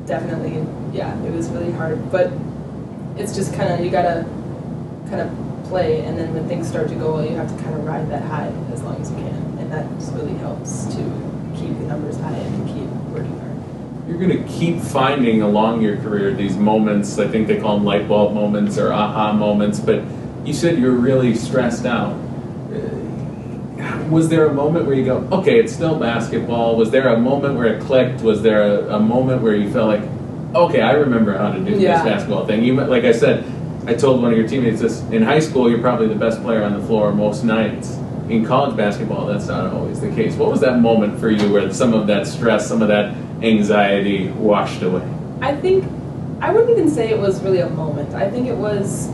G: definitely, it was really hard. But it's just kind of, you gotta kind of play, and then when things start to go well, you have to kind of ride that high as long as you can, and that just really helps to keep the numbers high and keep working hard.
E: You're going to keep finding along your career these moments. I think they call them light bulb moments or aha moments, but you said you're really stressed out. Was there a moment where you go, okay, it's still basketball? Was there a moment where it clicked? Was there a moment where you felt like, okay, I remember how to do this basketball thing? Like I said, I told one of your teammates this, in high school, you're probably the best player on the floor most nights. In college basketball, that's not always the case. What was that moment for you where some of that stress, some of that anxiety washed away?
G: I wouldn't even say it was really a moment. I think it was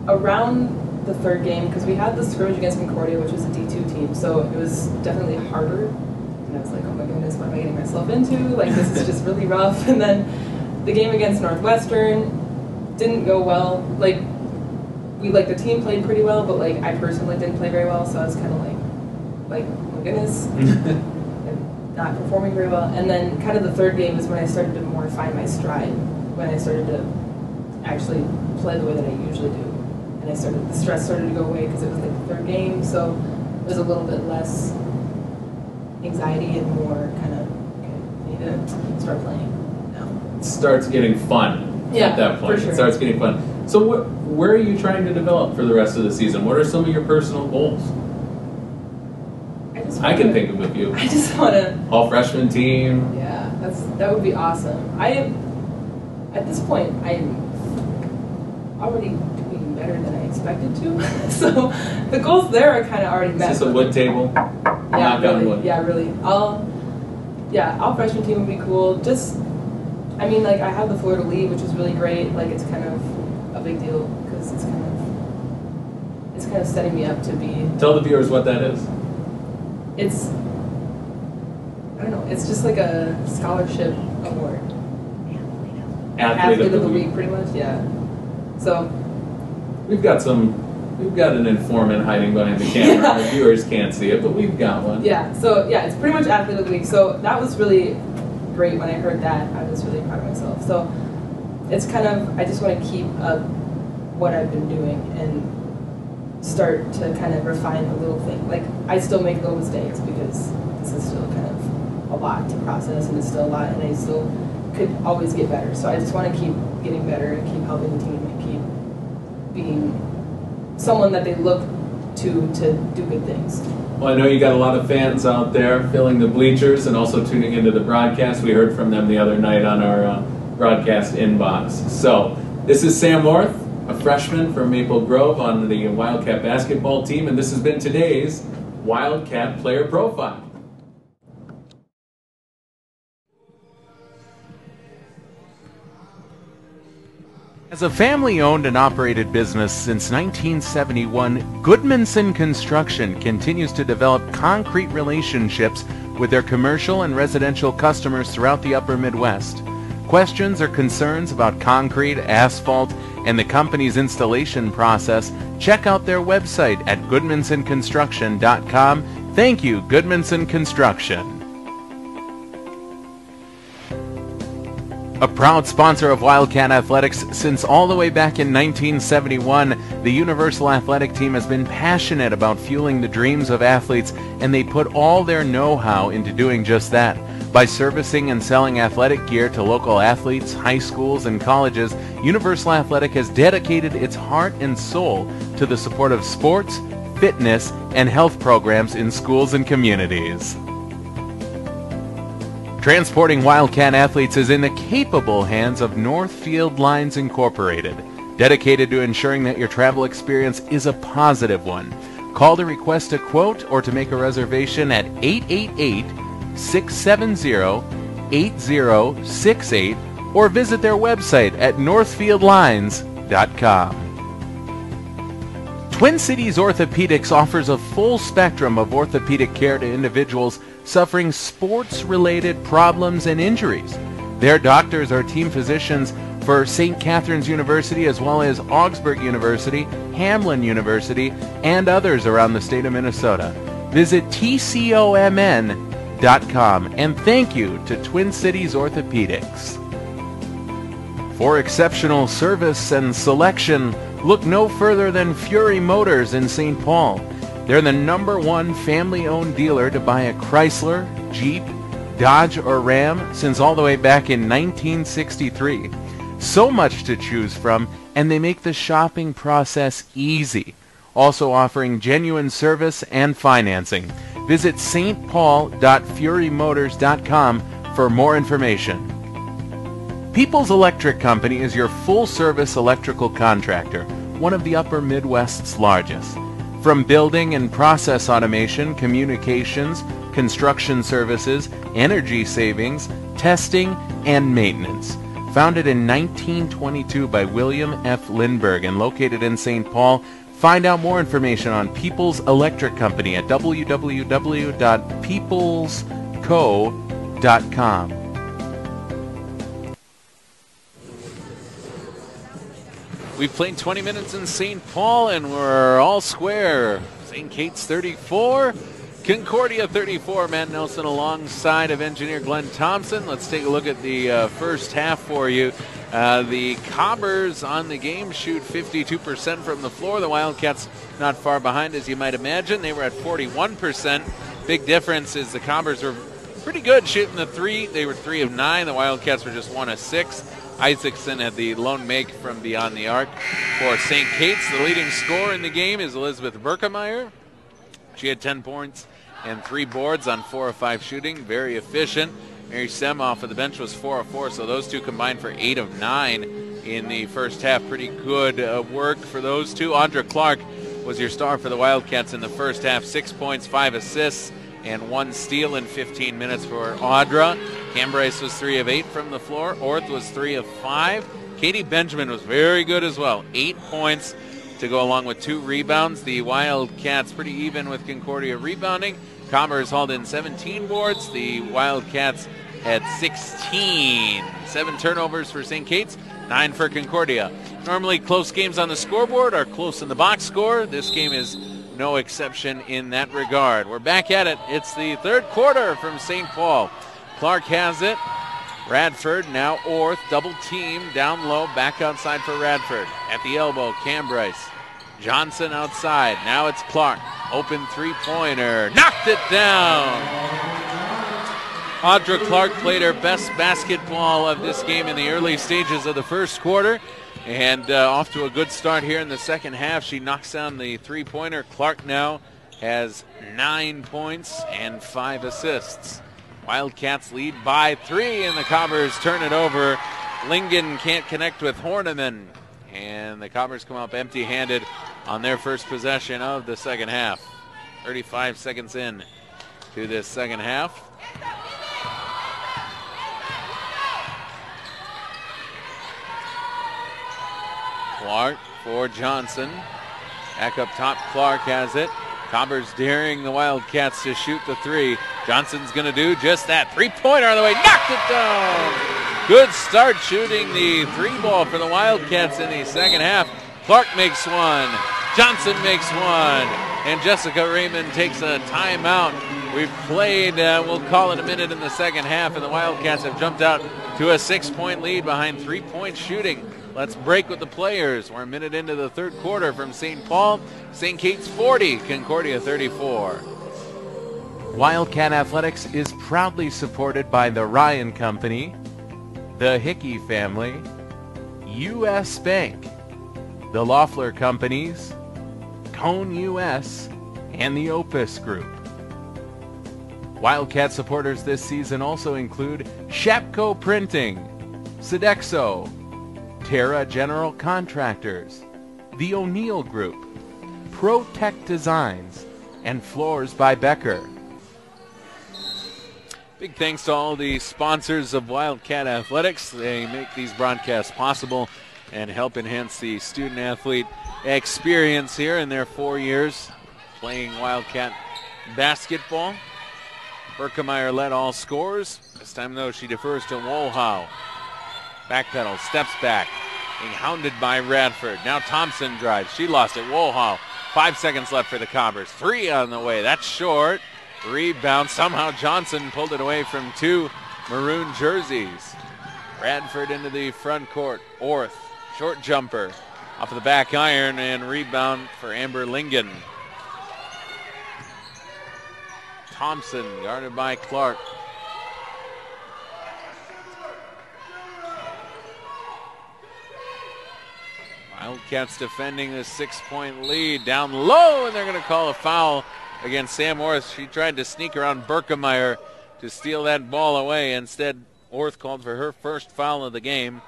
G: around the third game, because we had the scrimmage against Concordia, which was a D2 team, so it was definitely harder. And I was like, oh my goodness, what am I getting myself into? Like, this is just really rough. And then the game against Northwestern didn't go well. Like, the team played pretty well, but like I personally didn't play very well, so I was kind of like, oh my goodness, I'm not performing very well. And then kind of the third game is when I started to more find my stride, when I started to actually play the way that I usually do, and the stress started to go away because it was like the third game, so it was a little bit less anxiety and more kind of, okay, I need to start playing now.
E: It starts getting fun at that point.
G: For sure.
E: It starts getting fun. So where are you trying to develop for the rest of the season? What are some of your personal goals? I can think of a few.
G: I just want to...
E: All freshman team.
G: Yeah, that would be awesome. At this point, I'm already doing better than I expected to. So the goals there are kind of already met.
E: Is this a wood table?
G: Yeah, really. Yeah, really. All freshman team would be cool. Just, I have the floor to lead, which is really great. Like, it's kind of a big deal because it's kind of setting me up to be.
E: Tell the viewers what that is.
G: It's I don't know, it's just like a scholarship award.
H: Athlete
G: Of the week, pretty much, yeah. So
H: we've got an informant hiding behind the camera.
G: Yeah.
H: Our viewers can't see it, but we've got one.
G: yeah, so yeah, it's pretty much Athlete of the Week. So that was really great when I heard that. I was really proud of myself. So it's kind of, I just want to keep up what I've been doing and start to kind of refine the little thing. Like, I still make little mistakes because this is still kind of a lot to process, and it's still a lot, and I still could always get better. So I just want to keep getting better and keep helping the team and keep being someone that they look to do good things.
H: Well, I know you got a lot of fans out there filling the bleachers and also tuning into the broadcast. We heard from them the other night on our broadcast inbox. So this is Sam Orth, a freshman from Maple Grove on the Wildcat basketball team, and this has been today's Wildcat Player Profile.
E: As a family-owned and operated business since 1971, Goodmanson Construction continues to develop concrete relationships with their commercial and residential customers throughout the upper Midwest. Questions or concerns about concrete, asphalt, and the company's installation process, check out their website at goodmansonconstruction.com. Thank you, Goodmanson Construction. A proud sponsor of Wildcat Athletics since all the way back in 1971, the Universal Athletic Team has been passionate about fueling the dreams of athletes, and they put all their know-how into doing just that. By servicing and selling athletic gear to local athletes, high schools, and colleges, Universal Athletic has dedicated its heart and soul to the support of sports, fitness, and health programs in schools and communities. Transporting Wildcat athletes is in the capable hands of Northfield Lines Incorporated, dedicated to ensuring that your travel experience is a positive one. Call to request a quote or to make a reservation at 888-670-8068 or visit their website at northfieldlines.com. Twin Cities Orthopedics offers a full spectrum of orthopedic care to individuals suffering sports-related problems and injuries. Their doctors are team physicians for St. Catherine's University as well as Augsburg University, Hamline University, and others around the state of Minnesota. Visit tcomn.com and thank you to Twin Cities Orthopedics. For exceptional service and selection, look no further than Fury Motors in St. Paul. They're the #1 family-owned dealer to buy a Chrysler, Jeep, Dodge, or Ram since all the way back in 1963. So much to choose from, and they make the shopping process easy. Also offering genuine service and financing. Visit stpaul.furymotors.com for more information. Peoples Electric Company is your full-service electrical contractor, one of the upper Midwest's largest. From building and process automation, communications, construction services, energy savings, testing, and maintenance. Founded in 1922 by William F. Lindbergh and located in St. Paul, find out more information on Peoples Electric Company at www.peoplesco.com.
A: We've played 20 minutes in St. Paul, and we're all square. St. Kate's 34, Concordia 34. Matt Nelson alongside of engineer Glenn Thompson. Let's take a look at the first half for you. The Cobbers on the game shoot 52% from the floor. The Wildcats not far behind, as you might imagine. They were at 41%. Big difference is the Cobbers were pretty good shooting the three. They were 3 of 9. The Wildcats were just 1 of 6. Isaacson had the lone make from beyond the arc for St. Kate's. The leading scorer in the game is Elizabeth Berkemeyer. She had 10 points and 3 boards on 4 of 5 shooting. Very efficient. Mary Sem off of the bench was 4 of 4, so those two combined for 8 of 9 in the first half. Pretty good work for those two. Audra Clark was your star for the Wildcats in the first half. 6 points, 5 assists, and 1 steal in 15 minutes for Audra. Cambryce was 3 of 8 from the floor. Orth was 3 of 5. Katie Benjamin was very good as well. 8 points to go along with 2 rebounds. The Wildcats pretty even with Concordia rebounding. Cobbers hauled in 17 boards. The Wildcats had 16. 7 turnovers for St. Kate's, 9 for Concordia. Normally close games on the scoreboard are close in the box score. This game is no exception in that regard. We're back at it. It's the third quarter from St. Paul. Clark has it. Radford, now Orth, double team, down low, back outside for Radford. At the elbow, Cambryce. Johnson outside, now it's Clark. Open three-pointer, knocked it down! Audra Clark played her best basketball of this game in the early stages of the first quarter. And off to a good start here in the second half. She knocks down the three-pointer. Clark now has 9 points and 5 assists. Wildcats lead by 3, and the Cobbers turn it over. Lingen can't connect with Horniman, and the Cobbers come up empty-handed on their first possession of the second half. 35 seconds in to this second half. Clark for Johnson. Back up top, Clark has it. Cobbers daring the Wildcats to shoot the three. Johnson's going to do just that. Three-pointer on the way, knocked it down. Good start shooting the three ball for the Wildcats in the second half. Clark makes one. Johnson makes one. And Jessica Raymond takes a timeout. We've played, we'll call it a minute in the second half, and the Wildcats have jumped out to a 6-point lead behind three-point shooting. Let's break with the players. We're a minute into the third quarter from St. Paul. St. Kate's 40, Concordia 34.
E: Wildcat Athletics is proudly supported by the Ryan Company, the Hickey family, U.S. Bank, the Loeffler Companies, Cone U.S., and the Opus Group. Wildcat supporters this season also include Shapco Printing, Sodexo, Terra General Contractors, the O'Neill Group, ProTech Designs, and Floors by Becker.
A: Big thanks to all the sponsors of Wildcat Athletics. They make these broadcasts possible and help enhance the student-athlete experience here in their 4 years playing Wildcat basketball. Berkemeyer led all scores. This time, though, she defers to Wolhow. Backpedal, steps back, being hounded by Radford. Now Thompson drives. She lost it. Wolhow. 5 seconds left for the Cobbers. 3 on the way. That's short. Rebound. Somehow Johnson pulled it away from 2 maroon jerseys. Radford into the front court. Orth. Short jumper. Off of the back iron, and rebound for Amber Lingen. Thompson guarded by Clark. Wildcats defending the 6-point lead. Down low, and they're going to call a foul against Sam Orth. She tried to sneak around Berkemeyer to steal that ball away. Instead, Orth called for her first foul of the game.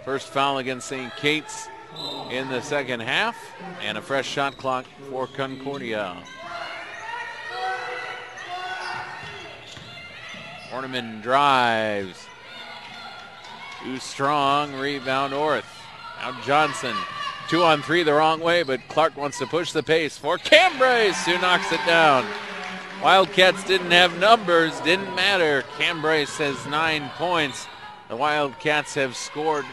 A: First foul against St. Kate's in the second half. And a fresh shot clock for Concordia. Horniman drives. Too strong. Rebound Orth. Now Johnson. 2 on 3 the wrong way, but Clark wants to push the pace for Cambryce, who knocks it down. Wildcats didn't have numbers, didn't matter. Cambryce has 9 points. The Wildcats have scored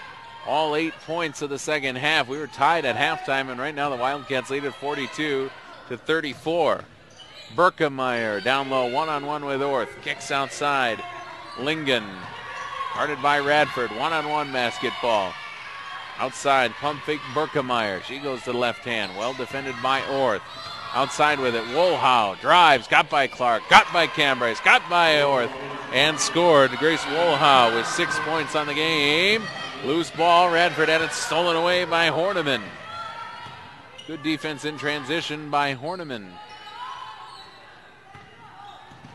A: all 8 points of the second half. We were tied at halftime, and right now the Wildcats lead at 42-34. Berkemeyer down low, one-on-one with Orth. Kicks outside. Lingen, guarded by Radford. One-on-one basketball. Outside, pump fake Berkemeyer. She goes to the left hand. Well defended by Orth. Outside with it, Wolhow drives. Got by Clark. Got by Cambryce. Got by Orth. And scored. Grace Wolhow with 6 points on the game. Loose ball. Radford had it stolen away by Horniman. Good defense in transition by Horniman.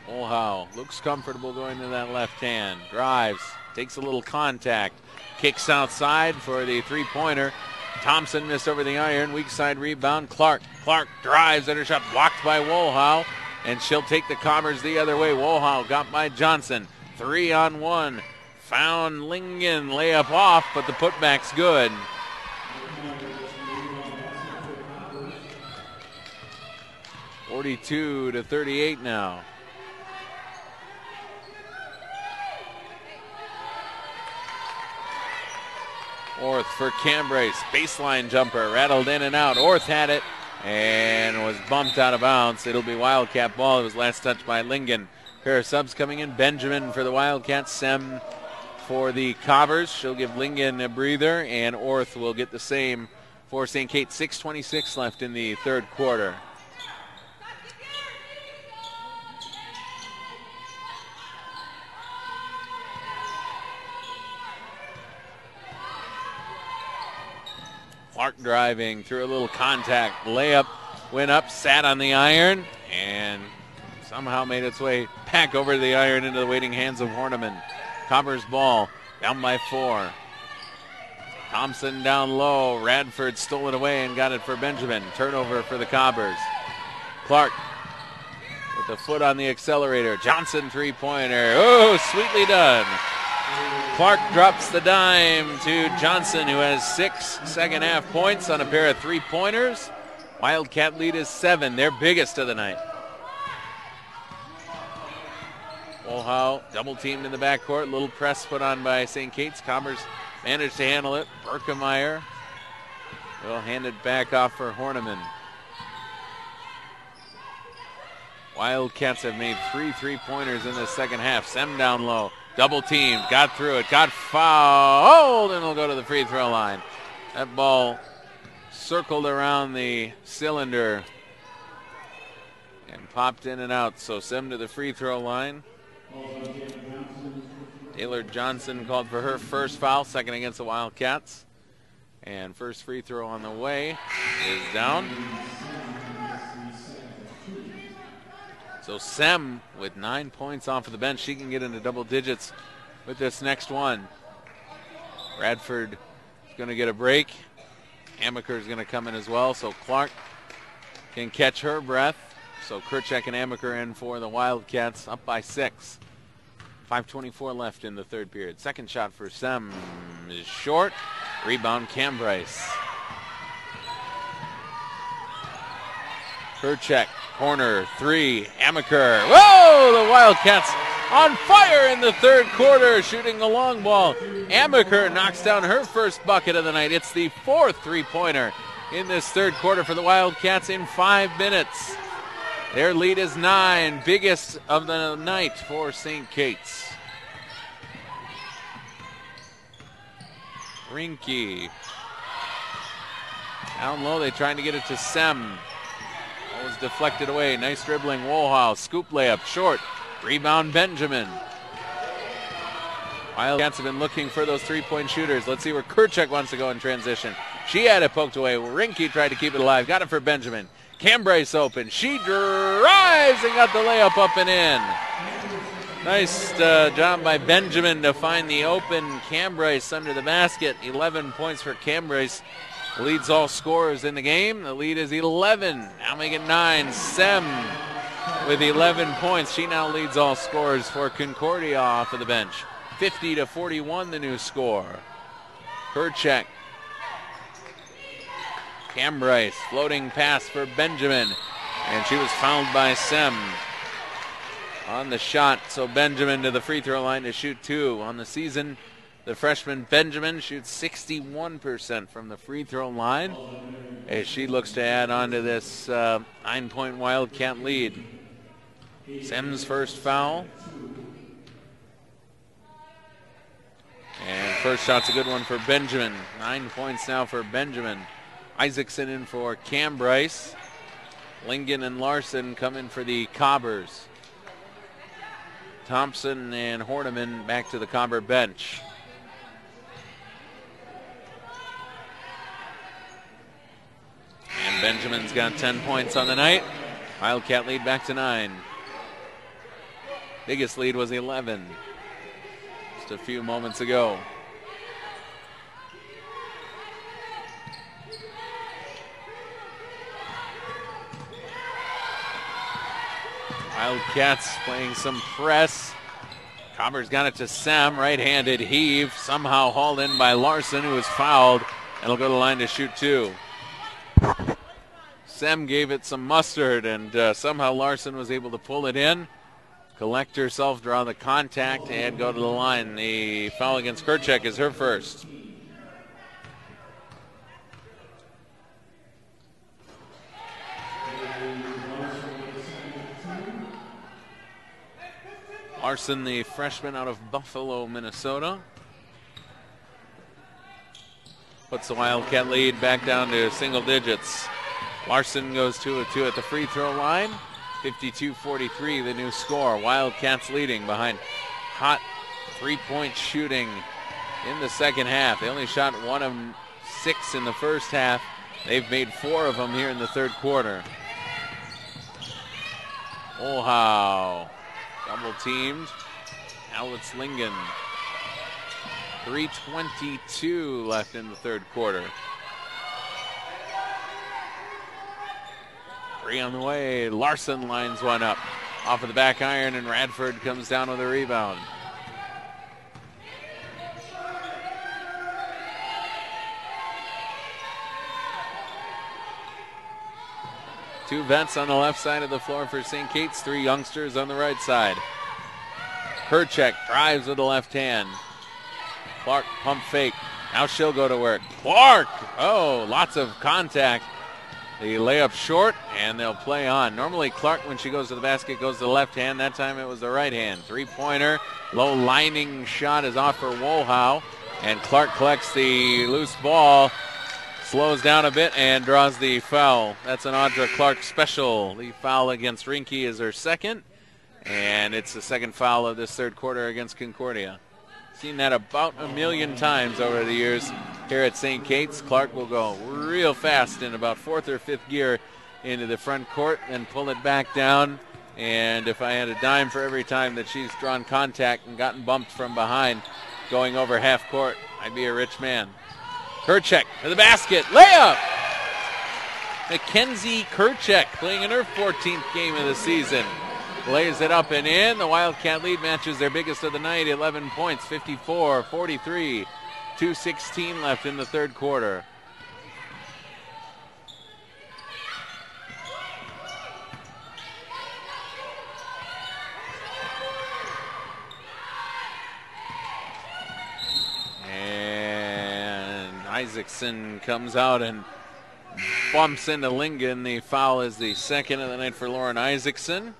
A: Wolhow looks comfortable going to that left hand. Drives. Takes a little contact. Kicks outside for the three-pointer. Thompson missed over the iron. Weak side rebound. Clark. Clark drives at her shot. Blocked by Wolhow. And she'll take the Cobbers the other way. Wolhow got by Johnson. 3-on-1. Found Lingen. Layup off, but the putback's good. (42-38) now. Orth for Cambrai. Baseline jumper. Rattled in and out. Orth had it and was bumped out of bounds. It'll be Wildcat ball. It was last touched by Lingen. Pair of subs coming in. Benjamin for the Wildcats. Sem for the Cobbers. She'll give Lingen a breather, and Orth will get the same for St. Kate. 6:26 left in the third quarter. Clark driving through a little contact. Layup went up, sat on the iron, and somehow made its way back over the iron into the waiting hands of Horniman. Cobbers ball, down by 4. Thompson down low. Radford stole it away and got it for Benjamin. Turnover for the Cobbers. Clark with the foot on the accelerator. Johnson three-pointer. Oh, sweetly done. Clark drops the dime to Johnson, who has 6 second-half points on a pair of three-pointers. Wildcat lead is 7, their biggest of the night. Wolhow double-teamed in the backcourt. Little press put on by St. Kate's. Cobbers managed to handle it. Berkemeyer will hand it back off for Horniman. Wildcats have made 3 three-pointers in the second half. Sem down low. Double teamed, got through it, got fouled, and will go to the free throw line. That ball circled around the cylinder and popped in and out. So Sem to the free throw line. Taylor Johnson called for her first foul, second against the Wildcats. And first free throw on the way is down. So Sem with 9 points off of the bench. She can get into double digits with this next one. Radford is going to get a break. Amaker is going to come in as well. So Clark can catch her breath. So Kurchek and Amaker in for the Wildcats, up by 6. 5:24 left in the third period. Second shot for Sem is short. Rebound Cambrai. Kurchek, corner, 3, Amaker. Whoa, the Wildcats on fire in the third quarter, shooting the long ball. Amaker knocks down her first bucket of the night. It's the 4th three-pointer in this third quarter for the Wildcats in 5 minutes. Their lead is 9, biggest of the night for St. Kate's. Rinke. Down low, they trying to get it to Sem. Was deflected away. Nice dribbling. Wolhow. Scoop layup. Short. Rebound Benjamin. Wildcats have been looking for those three-point shooters. Let's see where Kurchek wants to go in transition. She had it poked away. Rinke tried to keep it alive. Got it for Benjamin. Cambrai open. She drives and got the layup up and in. Nice job by Benjamin to find the open Cambrai under the basket. 11 points for Cambrai. Leads all scorers in the game. The lead is 11. Now make it 9. Sem with 11 points. She now leads all scorers for Concordia off of the bench. 50-41 the new score. Kurchek. Cambrai floating pass for Benjamin. And she was fouled by Sem on the shot. So Benjamin to the free throw line to shoot 2. On the season, the freshman Benjamin shoots 61% from the free throw line as she looks to add on to this 9-point Wildcat lead. Sem's first foul. And first shot's a good one for Benjamin. 9 points now for Benjamin. Isaacson in for Cambrai. Lingen and Larson come in for the Cobbers. Thompson and Horniman back to the Cobber bench. And Benjamin's got 10 points on the night. Wildcat lead back to 9. Biggest lead was 11 just a few moments ago. Wildcats playing some press. Cobbers got it to Sem, right-handed heave, somehow hauled in by Larson, who was fouled, and will go to the line to shoot 2. Sem gave it some mustard, and somehow Larson was able to pull it in, collect herself, draw the contact, and go to the line. The foul against Kurchek is her first. Larson, the freshman out of Buffalo, Minnesota, puts the Wildcat lead back down to single digits. Larson goes 2 of 2 at the free throw line. 52-43, the new score. Wildcats leading behind hot three-point shooting in the second half. They only shot 1 of 6 in the first half. They've made 4 of them here in the third quarter. Olhow, double teamed. Alex Lingen. 3:22 left in the third quarter. 3 on the way. Larson lines one up off of the back iron, and Radford comes down with a rebound. Two vets on the left side of the floor for St. Kate's, 3 youngsters on the right side. Kerchek drives with the left hand. Clark pump fake. Now she'll go to work. Clark! Oh, lots of contact. The layup short, and they'll play on. Normally Clark, when she goes to the basket, goes to the left hand. That time it was the right hand. Three-pointer. Low lining shot is off for Wolhow. And Clark collects the loose ball. Slows down a bit and draws the foul. That's an Audra Clark special. The foul against Rinke is her second. And it's the second foul of this third quarter against Concordia. Seen that about a million times over the years here at St. Kate's. Clark will go real fast in about 4th or 5th gear into the front court and pull it back down. And if I had a dime for every time that she's drawn contact and gotten bumped from behind going over half court, I'd be a rich man. Kerchek to the basket. Layup! Mackenzie Kerchek playing in her 14th game of the season. Lays it up and in. The Wildcat lead matches their biggest of the night, 11 points, 54-43. 2:16 left in the third quarter. And Isaacson comes out and bumps into Lingen. The foul is the second of the night for Lauren Isaacson.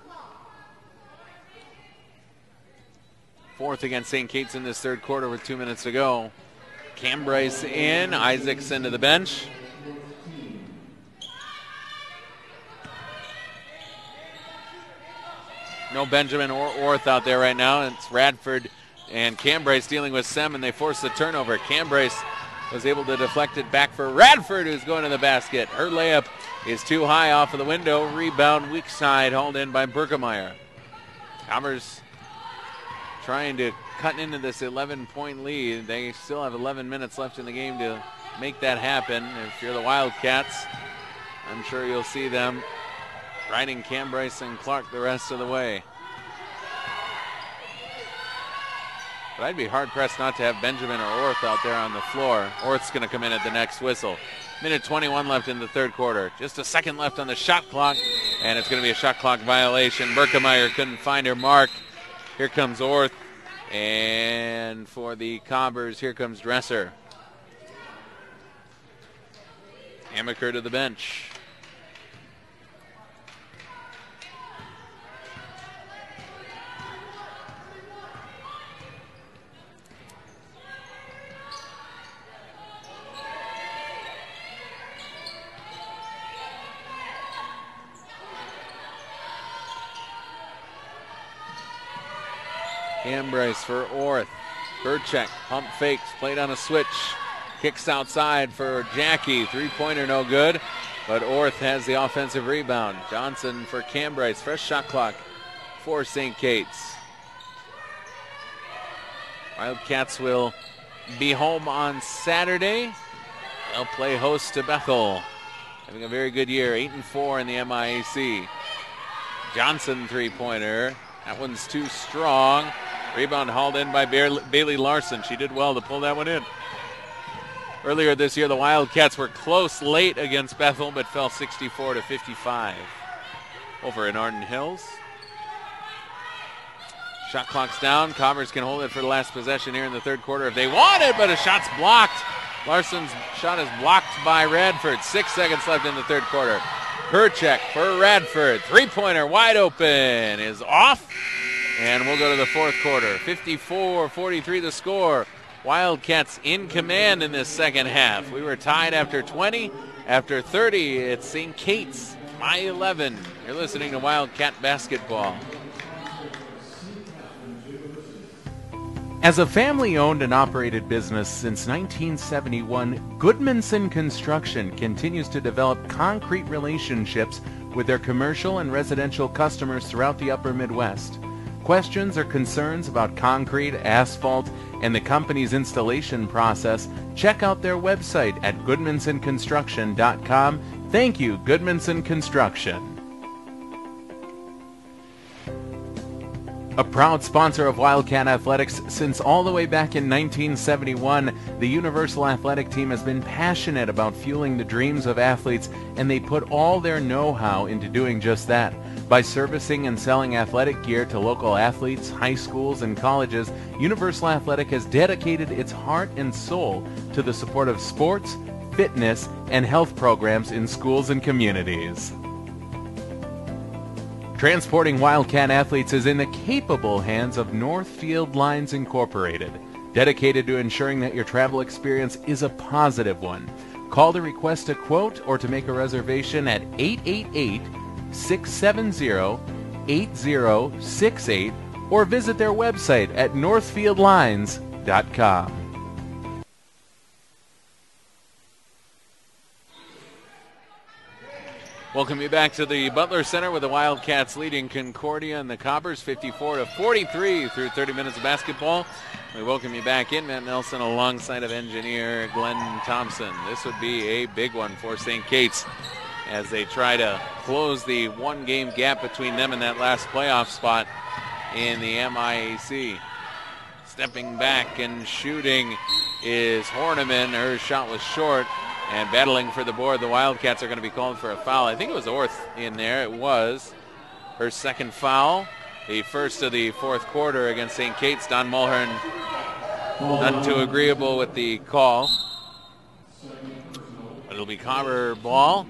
A: 4th against St. Kate's in this third quarter with 2 minutes to go. Cambryce in, Isaacson to the bench. No Benjamin or Orth out there right now. It's Radford and Cambryce dealing with Sem, and they force the turnover. Cambryce was able to deflect it back for Radford, who's going to the basket. Her layup is too high off of the window. Rebound weak side, hauled in by Berkemeyer. Cobbers trying to cut into this 11-point lead. They still have 11 minutes left in the game to make that happen. If you're the Wildcats, I'm sure you'll see them riding Cambryce and Clark the rest of the way. But I'd be hard-pressed not to have Benjamin or Orth out there on the floor. Orth's going to come in at the next whistle. Minute 21 left in the third quarter. Just a second left on the shot clock, and it's going to be a shot clock violation. Berkemeyer couldn't find her mark. Here comes Orth, and for the Cobbers, here comes Dresser. Amaker to the bench. Cambryce for Orth. Kerchek, pump fakes, played on a switch. Kicks outside for Jackie. Three-pointer no good, but Orth has the offensive rebound. Johnson for Cambryce. Fresh shot clock for St. Kate's. Wildcats will be home on Saturday. They'll play host to Bethel. Having a very good year, 8-4 in the MIAC. Johnson three-pointer. That one's too strong. Rebound hauled in by Bailey Larson. She did well to pull that one in. Earlier this year, the Wildcats were close late against Bethel, but fell 64-55 over in Arden Hills. Shot clock's down. Cobbers can hold it for the last possession here in the third quarter if they want it, but a shot's blocked. Larson's shot is blocked by Radford. 6 seconds left in the third quarter. Kerchek for Radford. Three-pointer wide open is off. And we'll go to the fourth quarter. 54-43 the score. Wildcats in command in this second half. We were tied after 20. After 30, it's St. Kate's by 11. You're listening to Wildcat basketball.
E: As a family-owned and operated business since 1971, Goodmanson Construction continues to develop concrete relationships with their commercial and residential customers throughout the upper Midwest. Questions or concerns about concrete, asphalt, and the company's installation process, check out their website at goodmansonconstruction.com. Thank you, Goodmanson Construction. A proud sponsor of Wildcat Athletics since all the way back in 1971, the Universal Athletic Team has been passionate about fueling the dreams of athletes, and they put all their know-how into doing just that. By servicing and selling athletic gear to local athletes, high schools, and colleges, Universal Athletic has dedicated its heart and soul to the support of sports, fitness, and health programs in schools and communities. Transporting Wildcat athletes is in the capable hands of Northfield Lines Incorporated, dedicated to ensuring that your travel experience is a positive one. Call to request a quote or to make a reservation at 888-670-8068 or visit their website at northfieldlines.com.
A: Welcome you back to the Butler Center with the Wildcats leading Concordia and the Cobbers 54-43 through 30 minutes of basketball. We welcome you back in. Matt Nelson alongside of engineer Glenn Thompson. This would be a big one for St. Kate's as they try to close the one-game gap between them and that last playoff spot in the MIAC. Stepping back and shooting is Horniman. Her shot was short. And battling for the board, the Wildcats are going to be called for a foul. I think it was Orth in there. It was her second foul. The first of the fourth quarter against St. Kate's. Don Mulhern not too agreeable with the call. But it'll be Cobber ball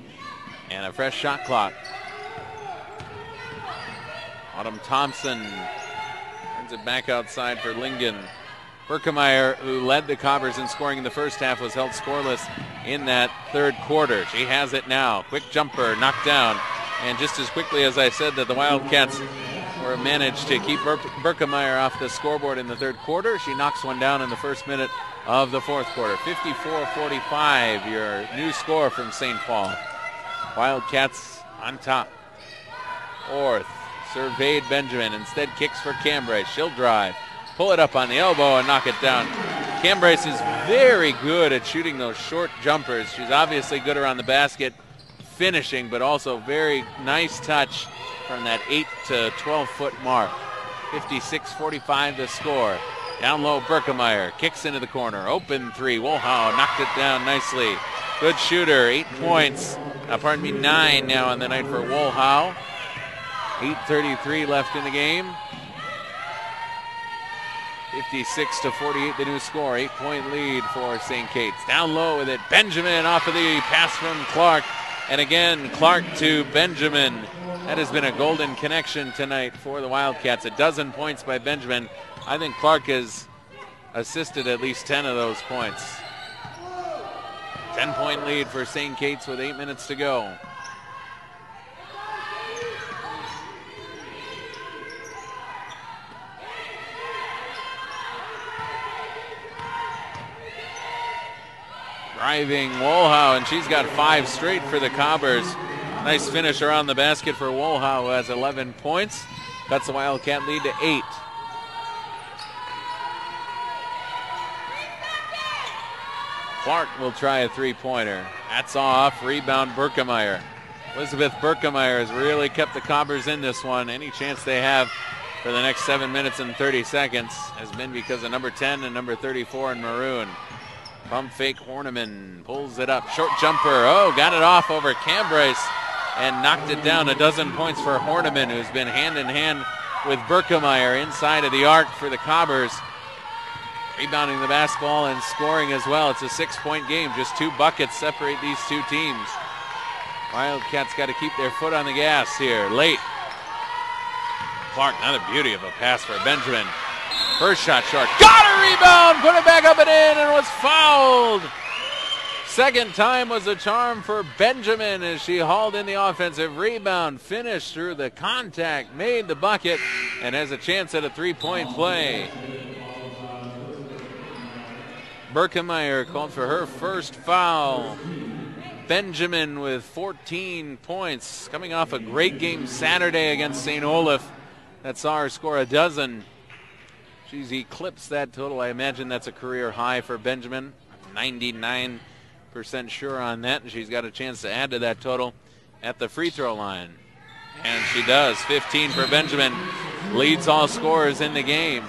A: and a fresh shot clock. Autumn Thompson turns it back outside for Lingen. Berkemeyer, who led the Cobbers in scoring in the first half, was held scoreless in that third quarter. She has it now. Quick jumper, knocked down. And just as quickly as I said that the Wildcats were managed to keep Berkemeyer off the scoreboard in the third quarter, she knocks one down in the first minute of the fourth quarter. 54-45, your new score from St. Paul. Wildcats on top. Orth surveyed Benjamin. Instead kicks for Cambrai. She'll drive. Pull it up on the elbow and knock it down. Cambrai is very good at shooting those short jumpers. She's obviously good around the basket finishing, but also very nice touch from that 8 to 12 foot mark. 56-45 the score. Down low, Berkemeyer kicks into the corner. Open three. Wohlhau knocked it down nicely. Good shooter, 8 points. 9 now on the night for Wohlhau. 8:33 left in the game. 56-48 the new score. 8-point lead for St. Kate's. Down low with it. Benjamin off of the pass from Clark. And again, Clark to Benjamin. That has been a golden connection tonight for the Wildcats. 12 points by Benjamin. I think Clark has assisted at least 10 of those points. 10-point lead for St. Kate's with 8 minutes to go. Driving Wohlhau, and she's got 5 straight for the Cobbers. Nice finish around the basket for Wohlhau, who has 11 points. Cuts the Wildcat lead to 8. Clark will try a three-pointer. That's off. Rebound Berkemeyer. Elizabeth Berkemeyer has really kept the Cobbers in this one. Any chance they have for the next 7 minutes and 30 seconds has been because of number 10 and number 34 in maroon. Pump fake, Horniman pulls it up. Short jumper. Oh, got it off over Cambrai and knocked it down. 12 points for Horniman, who's been hand in hand with Berkemeyer inside of the arc for the Cobbers. Rebounding the basketball and scoring as well. It's a 6-point game. Just 2 buckets separate these two teams. Wildcats got to keep their foot on the gas here. Late. Clark, another beauty of a pass for Benjamin. First shot short. Got a rebound! Put it back up and in and was fouled. Second time was a charm for Benjamin as she hauled in the offensive rebound, finished through the contact, made the bucket, and has a chance at a three-point play. Berkemeyer called for her first foul. Benjamin with 14 points, coming off a great game Saturday against St. Olaf that saw her score a dozen. She's eclipsed that total. I imagine that's a career high for Benjamin. 99% sure on that, and she's got a chance to add to that total at the free throw line. And she does. 15 for Benjamin. Leads all scorers in the game.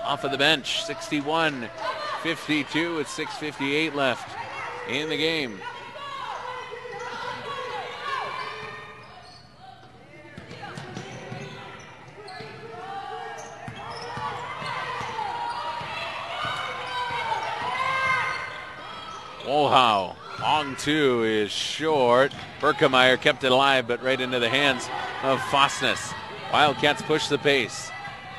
A: Off of the bench, 61-52 with 6:58 left in the game. Wohow, long two is short. Berkemeyer kept it alive, but right into the hands of Fosness. Wildcats push the pace.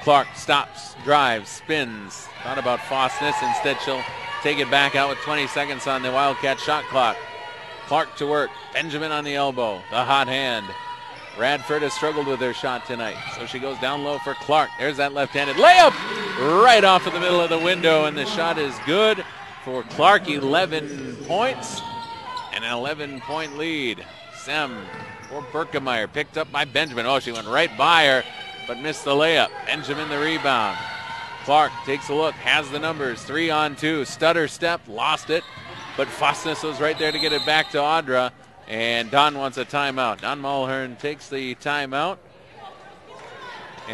A: Clark stops, drives, spins. Thought about Fosness. Instead, she'll take it back out with 20 seconds on the Wildcat shot clock. Clark to work. Benjamin on the elbow. The hot hand. Radford has struggled with her shot tonight, so she goes down low for Clark. There's that left-handed layup right off of the middle of the window, and the shot is good. For Clark, 11 points and an 11-point lead. Sem for Berkemeyer, picked up by Benjamin. Oh, she went right by her, but missed the layup. Benjamin the rebound. Clark takes a look, has the numbers, 3-on-2, stutter step, lost it, but Fosness was right there to get it back to Audra, and Don wants a timeout. Don Mulhern takes the timeout.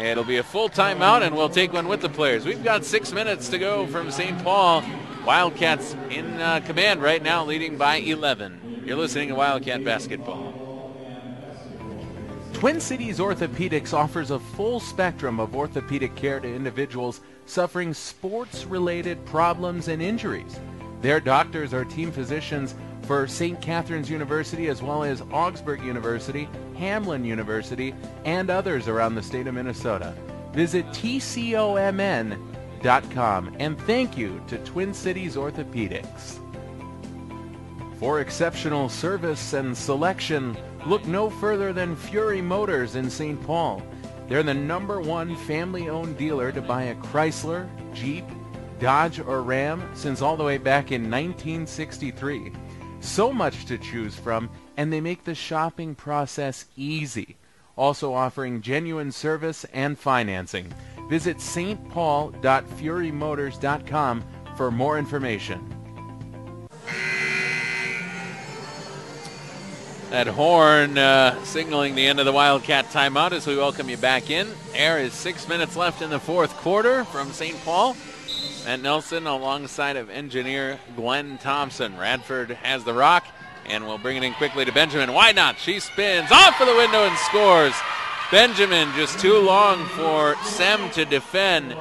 A: It'll be a full timeout, and we'll take one with the players. We've got 6 minutes to go from St. Paul. Wildcats in command right now, leading by 11. You're listening to Wildcat Basketball.
E: Twin Cities Orthopedics offers a full spectrum of orthopedic care to individuals suffering sports-related problems and injuries. Their doctors are team physicians for St. Catherine's University as well as Augsburg University, Hamlin University, and others around the state of Minnesota. Visit tcomn.com, and thank you to Twin Cities Orthopedics. For exceptional service and selection, look no further than Fury Motors in St. Paul. They're the #1 family-owned dealer to buy a Chrysler, Jeep, Dodge, or Ram since all the way back in 1963. So much to choose from, and they make the shopping process easy. Also offering genuine service and financing. Visit stpaul.furymotors.com for more information.
A: That horn signaling the end of the Wildcat timeout as we welcome you back in. There is 6 minutes left in the fourth quarter from St. Paul. Matt Nelson alongside of engineer Glenn Thompson. Radford has the rock, and we'll bring it in quickly to Benjamin. Why not? She spins off of the window and scores. Benjamin just too long for Sem to defend.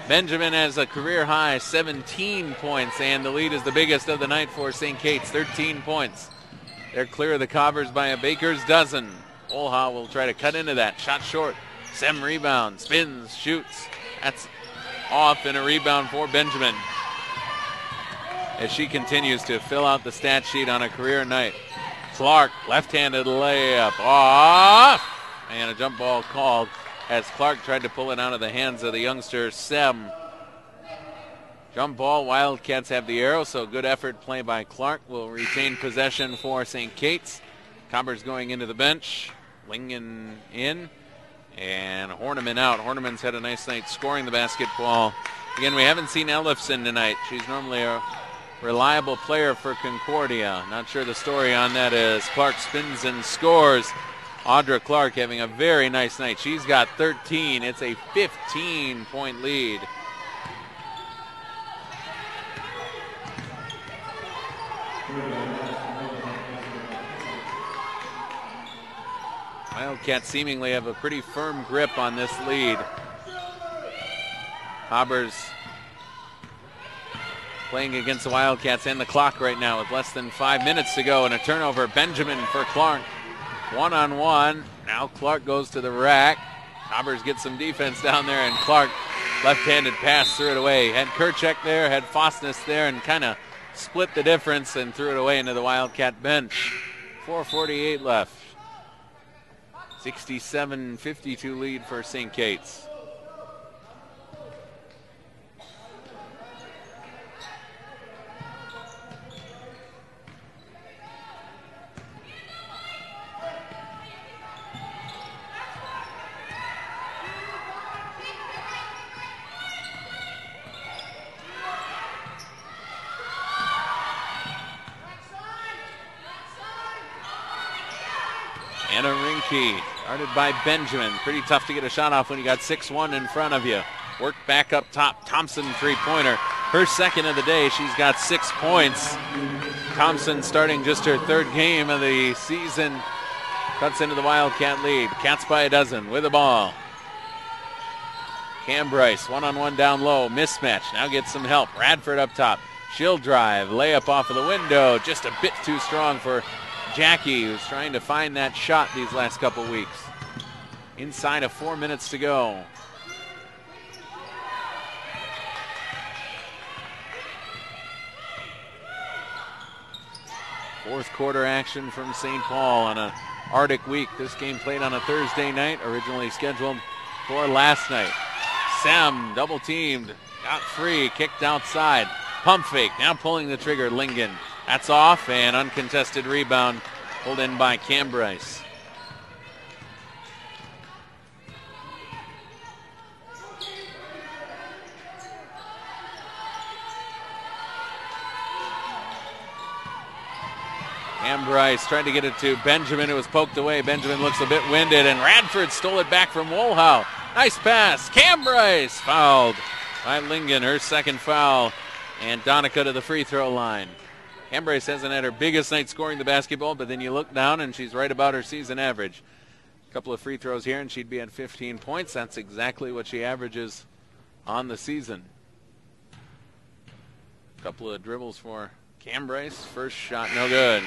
A: Benjamin has a career-high 17 points, and the lead is the biggest of the night for St. Kate's, 13 points. They're clear of the Cobbers by a baker's dozen. Olha will try to cut into that. Shot short. Sem rebounds, spins, shoots. That's off, and a rebound for Benjamin as she continues to fill out the stat sheet on a career night. Clark, left-handed layup, off, and a jump ball called as Clark tried to pull it out of the hands of the youngster Sem. Jump ball, Wildcats have the arrow, so good effort play by Clark. Will retain possession for St. Kate's. Cobbers going into the bench, Lingen in, and Horniman out. Horniman's had a nice night scoring the basketball. Again, we haven't seen Ellefson tonight. She's normally a reliable player for Concordia. Not sure the story on that is Clark spins and scores. Audra Clark having a very nice night. She's got 13. It's a 15-point lead. Wildcats seemingly have a pretty firm grip on this lead. Cobbers playing against the Wildcats and the clock right now with less than 5 minutes to go, and a turnover. Benjamin for Clark. One-on-one. Now Clark goes to the rack. Cobbers get some defense down there, and Clark left-handed pass threw it away. Had Kerchek there, had Fosness there, and kind of split the difference and threw it away into the Wildcat bench. 4:48 left. 67-52 lead for St. Kate's. Anna Rinke, guarded by Benjamin. Pretty tough to get a shot off when you got 6'1" in front of you. Work back up top. Thompson three-pointer. Her second of the day. She's got 6 points. Thompson starting just her third game of the season. Cuts into the Wildcat lead. Cats by a dozen with the ball. Cam Bryce, one-on-one down low. Mismatch. Now gets some help. Radford up top. She'll drive. Layup off of the window. Just a bit too strong for Jackie, who's trying to find that shot these last couple weeks. Inside of 4 minutes to go. Fourth quarter action from St. Paul on an Arctic week. This game played on a Thursday night, originally scheduled for last night. Sam double teamed, got free, kicked outside. Pump fake, now pulling the trigger, Lingen. That's off, and uncontested rebound pulled in by Cam Bryce. Cam Bryce tried to get it to Benjamin. It was poked away. Benjamin looks a bit winded, and Radford stole it back from Wolhow. Nice pass. Cam Bryce fouled by Lingen, her second foul, and Donica to the free throw line. Cam Bryce hasn't had her biggest night scoring the basketball, but then you look down and she's right about her season average. A couple of free throws here and she'd be at 15 points. That's exactly what she averages on the season. A couple of dribbles for Cam Bryce. First shot, no good.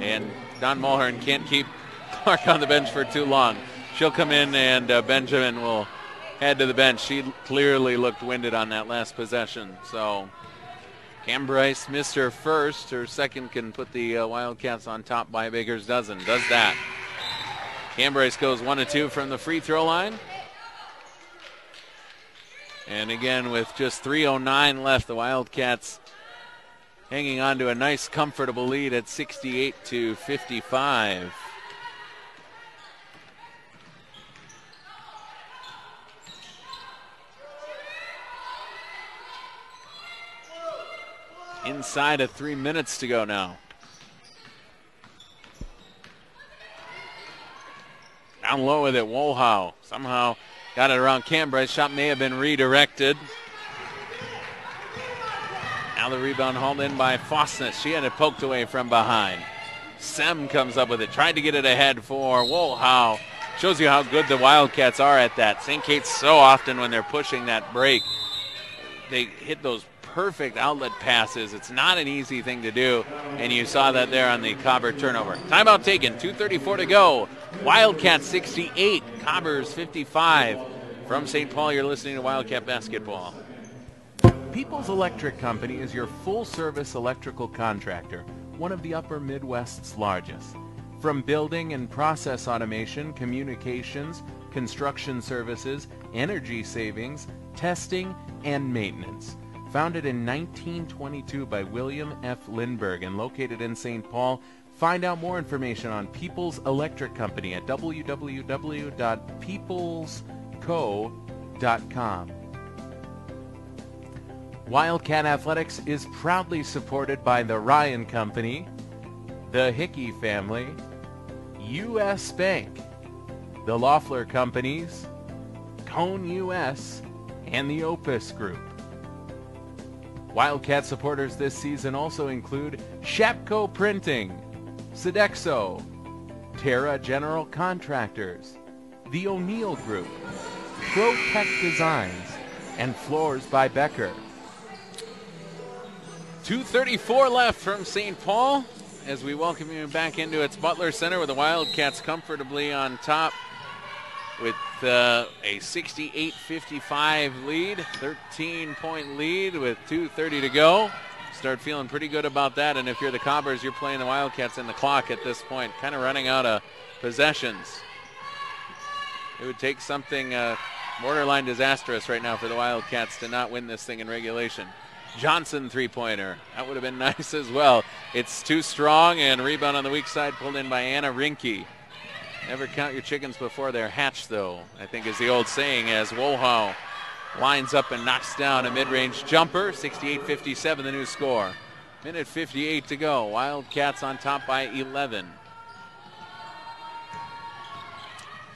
A: And Don Mulhern can't keep Clark on the bench for too long. She'll come in, and Benjamin will head to the bench. She clearly looked winded on that last possession. So Cam Bryce missed her first. Her second can put the Wildcats on top by a baker's dozen. Does that. Cam Bryce goes 1 of 2 from the free throw line. And again, with just 3:09 left, the Wildcats hanging on to a nice, comfortable lead at 68-55. Inside of 3 minutes to go now. Down low with it, Wolhow somehow got it around Cam Bryce. Shot may have been redirected. Now the rebound hauled in by Fosness. She had it poked away from behind. Sem comes up with it. Tried to get it ahead for Wolhow. Shows you how good the Wildcats are at that. St. Kate's so often when they're pushing that break, they hit those perfect outlet passes. It's not an easy thing to do, and you saw that there on the Cobber turnover. Timeout taken, 2:34 to go. Wildcats 68, Cobbers 55. From St. Paul, you're listening to Wildcat Basketball.
E: Peoples Electric Company is your full-service electrical contractor, one of the Upper Midwest's largest. From building and process automation, communications, construction services, energy savings, testing, and maintenance. Founded in 1922 by William F. Lindbergh and located in St. Paul, find out more information on Peoples Electric Company at www.peoplesco.com. Wildcat Athletics is proudly supported by the Ryan Company, the Hickey family, U.S. Bank, the Loeffler Companies, Cone U.S., and the Opus Group. Wildcat supporters this season also include Shapco Printing, Sodexo, Terra General Contractors, the O'Neill Group, ProTech Designs, and Floors by Becker.
A: 2:34 left from St. Paul. as we welcome you back into its Butler Center with the Wildcats comfortably on top with a 68-55 lead, 13-point lead with 2:30 to go. Start feeling pretty good about that, and if you're the Cobbers, you're playing the Wildcats in the clock at this point, kind of running out of possessions. It would take something borderline disastrous right now for the Wildcats to not win this thing in regulation. Johnson three-pointer. That would have been nice as well. It's too strong, and rebound on the weak side pulled in by Anna Rinke. Never count your chickens before they're hatched, though, I think is the old saying, as Wohow lines up and knocks down a mid-range jumper. 68-57 the new score. Minute 58 to go. Wildcats on top by 11.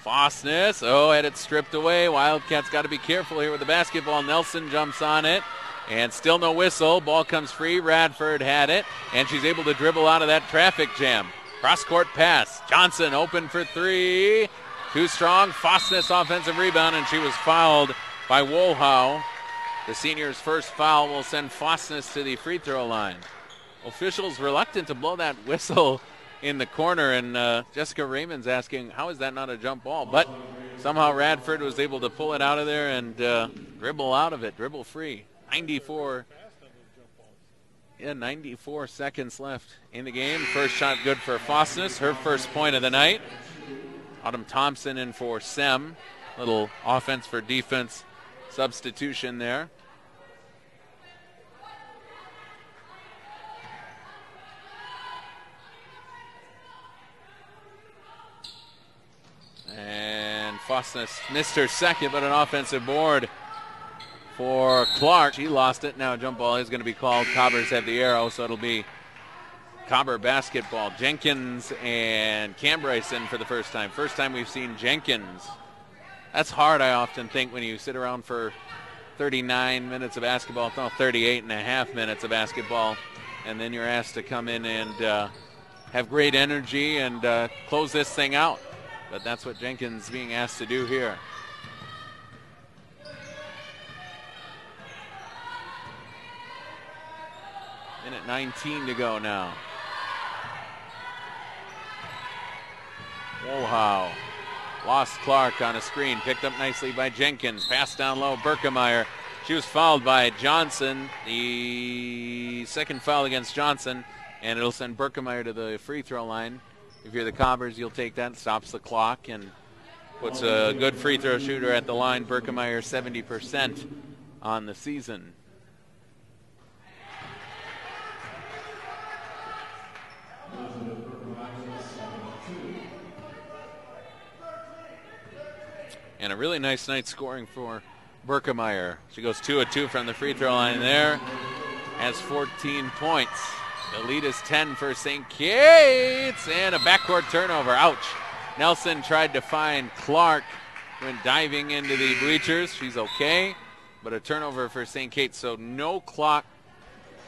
A: Fossness, had it stripped away. Wildcats got to be careful here with the basketball. Nelson jumps on it, and still no whistle. Ball comes free. Radford had it, and she's able to dribble out of that traffic jam. Cross-court pass. Johnson open for three. Too strong. Fossness offensive rebound, and she was fouled by Wohow. The senior's first foul will send Fossness to the free throw line. Officials reluctant to blow that whistle in the corner, and Jessica Raymond's asking, how is that not a jump ball? But somehow Radford was able to pull it out of there and dribble out of it, dribble free. 94 seconds left in the game. First shot good for Fossness, her first point of the night. Autumn Thompson in for Sem. Little offense for defense substitution there. And Fossness missed her second, but an offensive board for Clark. She lost it. Now a jump ball is going to be called. Cobbers have the arrow, so it'll be Cobber basketball. Jenkins and Cambryce in for the first time. First time we've seen Jenkins. That's hard, I often think, when you sit around for 39 minutes of basketball, no, 38 and a half minutes of basketball, and then you're asked to come in and have great energy and close this thing out. But that's what Jenkins is being asked to do here. Minute 19 to go now. Wohow lost Clark on a screen. Picked up nicely by Jenkins. Pass down low, Berkemeyer. She was fouled by Johnson. The second foul against Johnson, and it'll send Berkemeyer to the free throw line. If you're the Cobbers, you'll take that. Stops the clock and puts a good free throw shooter at the line. Berkemeyer 70% on the season. And a really nice night scoring for Berkemeyer. She goes 2 of 2 from the free throw line there. Has 14 points. The lead is 10 for St. Kate's, and a backcourt turnover. Ouch. Nelson tried to find Clark, went diving into the bleachers. She's okay, but a turnover for St. Kate's, so no clock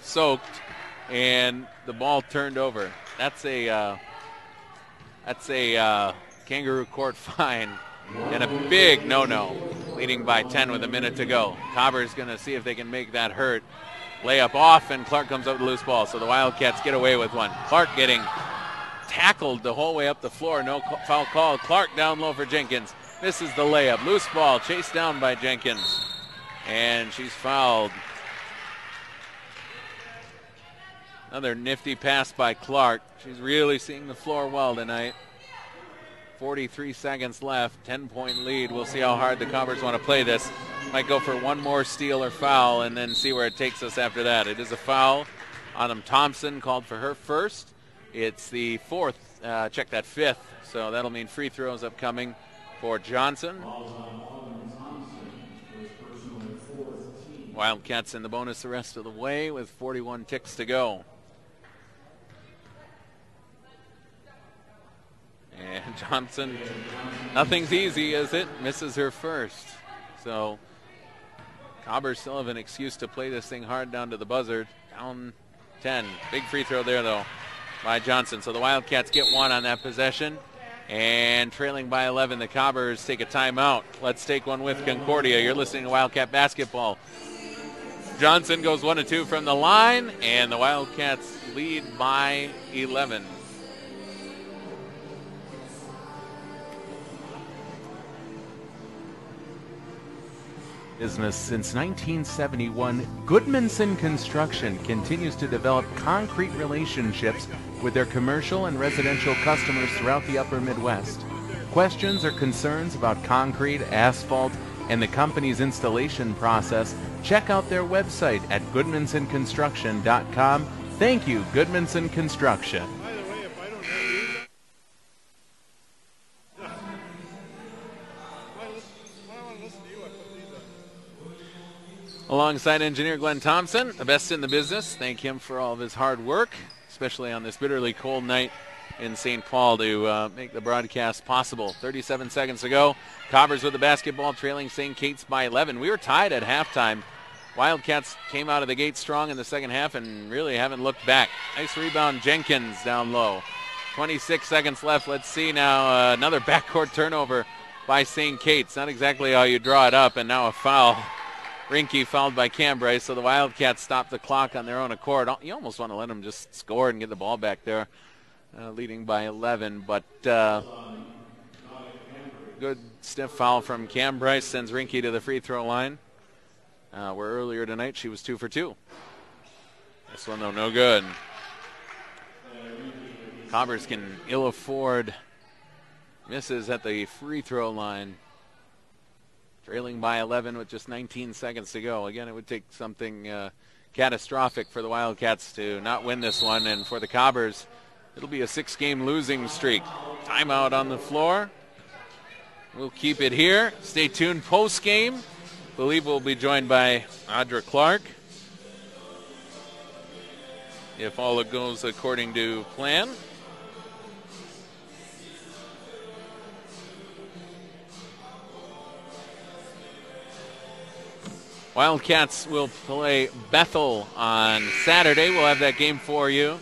A: soaked, and the ball turned over. That's a kangaroo court fine and a big no-no, leading by 10 with a minute to go. Cobber's going to see if they can make that hurt. Layup off, and Clark comes up with a loose ball, so the Wildcats get away with one. Clark getting tackled the whole way up the floor. No foul call. Clark down low for Jenkins. Misses the layup. Loose ball chased down by Jenkins, and she's fouled. Another nifty pass by Clark. She's really seeing the floor well tonight. 43 seconds left, 10-point lead. We'll see how hard the Cobbers want to play this. Might go for one more steal or foul and then see where it takes us after that. It is a foul. Autumn Thompson called for her first. It's the fourth, fifth. So that'll mean free throws upcoming for Johnson. Wildcats in the bonus the rest of the way with 41 ticks to go. And Johnson, nothing's easy, is it? Misses her first. So Cobbers still have an excuse to play this thing hard down to the buzzer. Down 10. Big free throw there, though, by Johnson. So the Wildcats get one on that possession. And trailing by 11, the Cobbers take a timeout. Let's take one with Concordia. You're listening to Wildcat Basketball. Johnson goes 1-2 from the line, and the Wildcats lead by 11.
E: Business since 1971, Goodmanson Construction continues to develop concrete relationships with their commercial and residential customers throughout the upper Midwest. Questions or concerns about concrete, asphalt, and the company's installation process, check out their website at goodmansonconstruction.com. Thank you, Goodmanson Construction.
C: By the way, if I don't have you, when I want to listen to you, I put these on.
A: Alongside engineer Glenn Thompson, the best in the business. Thank him for all of his hard work, especially on this bitterly cold night in St. Paul to make the broadcast possible. 37 seconds to go. Cobbers with the basketball, trailing St. Kate's by 11. We were tied at halftime. Wildcats came out of the gate strong in the second half and really haven't looked back. Nice rebound, Jenkins down low. 26 seconds left. Let's see now another backcourt turnover by St. Kate's. Not exactly how you draw it up, and now a foul. Rinke fouled by Cambrai, so the Wildcats stop the clock on their own accord. You almost want to let them just score and get the ball back there, leading by 11. But good stiff foul from Cambrai sends Rinke to the free throw line. Where earlier tonight she was 2 for 2. This one, though, no good. Cobbers can ill afford misses at the free throw line. Trailing by 11 with just 19 seconds to go. Again, it would take something catastrophic for the Wildcats to not win this one. And for the Cobbers, it'll be a 6-game losing streak. Timeout on the floor. We'll keep it here. Stay tuned post-game. Believe we'll be joined by Audra Clark, if all goes according to plan. Wildcats will play Bethel on Saturday. We'll have that game for you.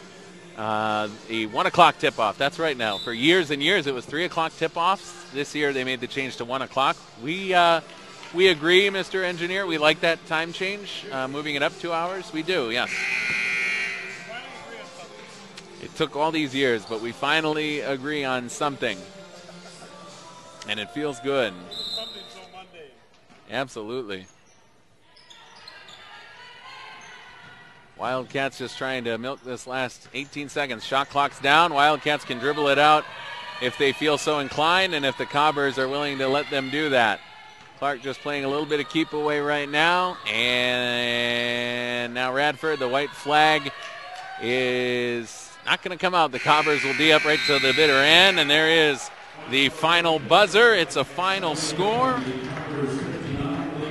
A: The 1 o'clock tip-off. That's right now. For years and years, it was 3 o'clock tip-offs. This year, they made the change to 1 o'clock. We agree, Mr. Engineer. We like that time change, moving it up 2 hours. We do, yes. It took all these years, but we finally agree on something. And it feels good. Absolutely. Wildcats just trying to milk this last 18 seconds. Shot clock's down. Wildcats can dribble it out if they feel so inclined and if the Cobbers are willing to let them do that. Clark just playing a little bit of keep away right now. And now Radford, the white flag is not going to come out. The Cobbers will be up right to the bitter end. And there is the final buzzer. It's a final score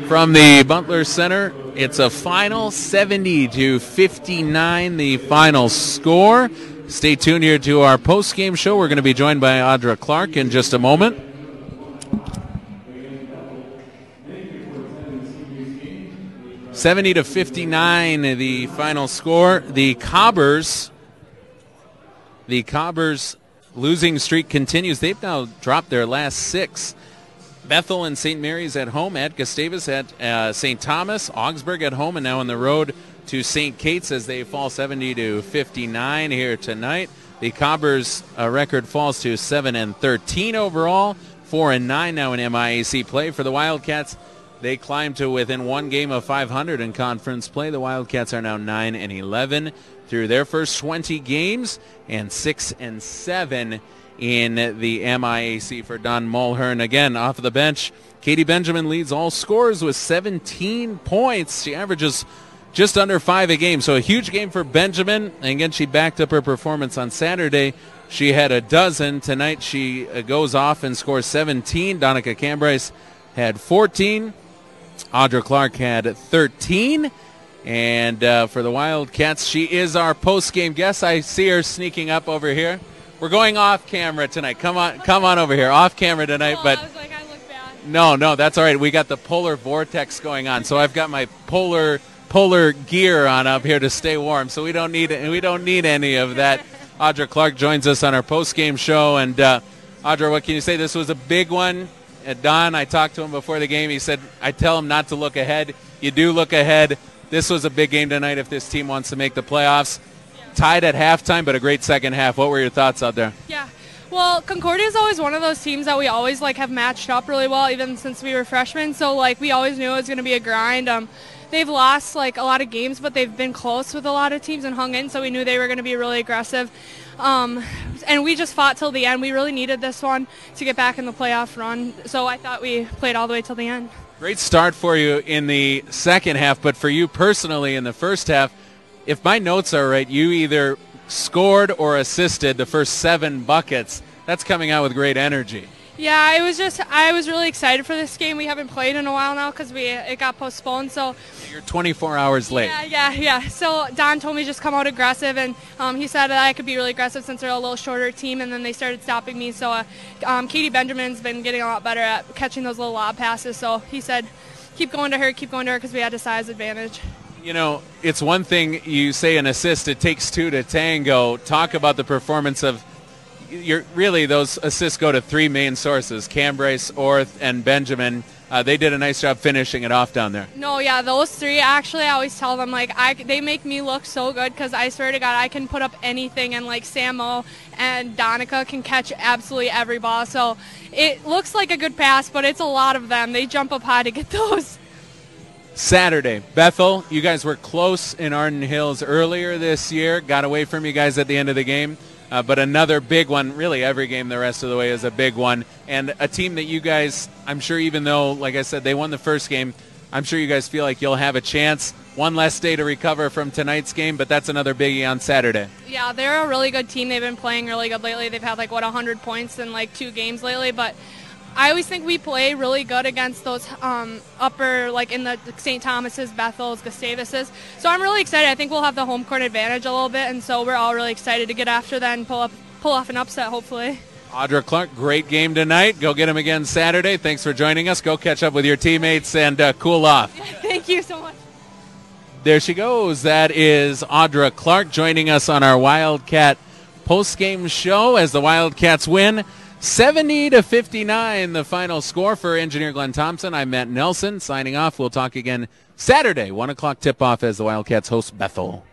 A: from the Butler Center. It's a final 70-59, the final score. Stay tuned here to our post-game show. We're going to be joined by Audra Clark in just a moment. $70-59, the final score. The Cobbers losing streak continues. They've now dropped their last 6. Bethel and St. Mary's at home, at Gustavus at St. Thomas, Augsburg at home, and now on the road to St. Kate's as they fall 70-59 here tonight. The Cobbers record falls to 7-13 overall, 4-9 now in MIAC play. For the Wildcats, they climb to within 1 game of 500 in conference play. The Wildcats are now 9-11 through their first 20 games and 6-7 in the MIAC for Don Mulhern. Again, off of the bench, Katie Benjamin leads all scorers with 17 points. She averages just under 5 a game, so a huge game for Benjamin. And again, she backed up her performance on Saturday. She had a dozen. Tonight she goes off and scores 17. Donica Cambrai had 14. Audra Clark had 13. And for the Wildcats, she is our post-game guest. I see her sneaking up over here. We're going off camera tonight. Come on over here. Off camera tonight, but
F: I was like, I look bad.
A: No, that's all right. We got the polar vortex going on, so I've got my polar gear on up here to stay warm. So we don't need any of that. Audra Clark joins us on our post-game show, and Audra, what can you say? This was a big one. Don, I talked to him before the game. He said, I tell him not to look ahead. You do look ahead.
E: This was a big game tonight if this team wants to make the playoffs. Tied at halftime, but a great second half. What were your thoughts out there?
F: Yeah. Well, Concordia is always one of those teams that we always have matched up really well, even since we were freshmen. So we always knew it was going to be a grind. They've lost a lot of games, but they've been close with a lot of teams and hung in. So we knew they were going to be really aggressive. And we just fought till the end. We really needed this one to get back in the playoff run. So I thought we played all the way till the end.
E: Great start for you in the second half, but for you personally in the first half, if my notes are right, you either scored or assisted the first 7 buckets. That's coming out with great energy.
F: Yeah, I was really excited for this game. We haven't played in a while now because it got postponed. So
E: you're 24 hours late.
F: Yeah. So Don told me just come out aggressive, and he said that I could be really aggressive since they're a little shorter team, and then they started stopping me. So Katie Benjamin's been getting a lot better at catching those little lob passes. So he said, keep going to her because we had a size advantage.
E: You know, it's one thing you say an assist, it takes 2 to tango. Talk about the performance of really those assists go to 3 main sources, Cambryce, Orth, and Benjamin. They did a nice job finishing it off down there.
F: No, yeah, those 3, actually, I always tell them, they make me look so good because I swear to God, I can put up anything, and, Samo and Donica can catch absolutely every ball. So it looks like a good pass, but it's a lot of them. They jump up high to get those.
E: Saturday, Bethel, you guys were close in Arden Hills earlier this year, got away from you guys at the end of the game. But another big one, really every game the rest of the way is a big one. And a team that you guys, I'm sure even though, like I said, they won the first game, I'm sure you guys feel like you'll have a chance. One less day to recover from tonight's game, but that's another biggie on Saturday.
F: Yeah, they're a really good team. They've been playing really good lately. They've had 100 points in 2 games lately, but I always think we play really good against those upper, in the St. Thomas's, Bethel's, Gustavus's. So I'm really excited. I think we'll have the home court advantage a little bit, and so we're all really excited to get after that and pull off an upset, hopefully.
E: Audra Clark, great game tonight. Go get them again Saturday. Thanks for joining us. Go catch up with your teammates and cool off.
F: Thank you so much.
E: There she goes. That is Audra Clark joining us on our Wildcat post-game show as the Wildcats win 70-59, the final score for engineer Glenn Thompson. I'm Matt Nelson signing off. We'll talk again Saturday, 1 o'clock tip-off as the Wildcats host Bethel.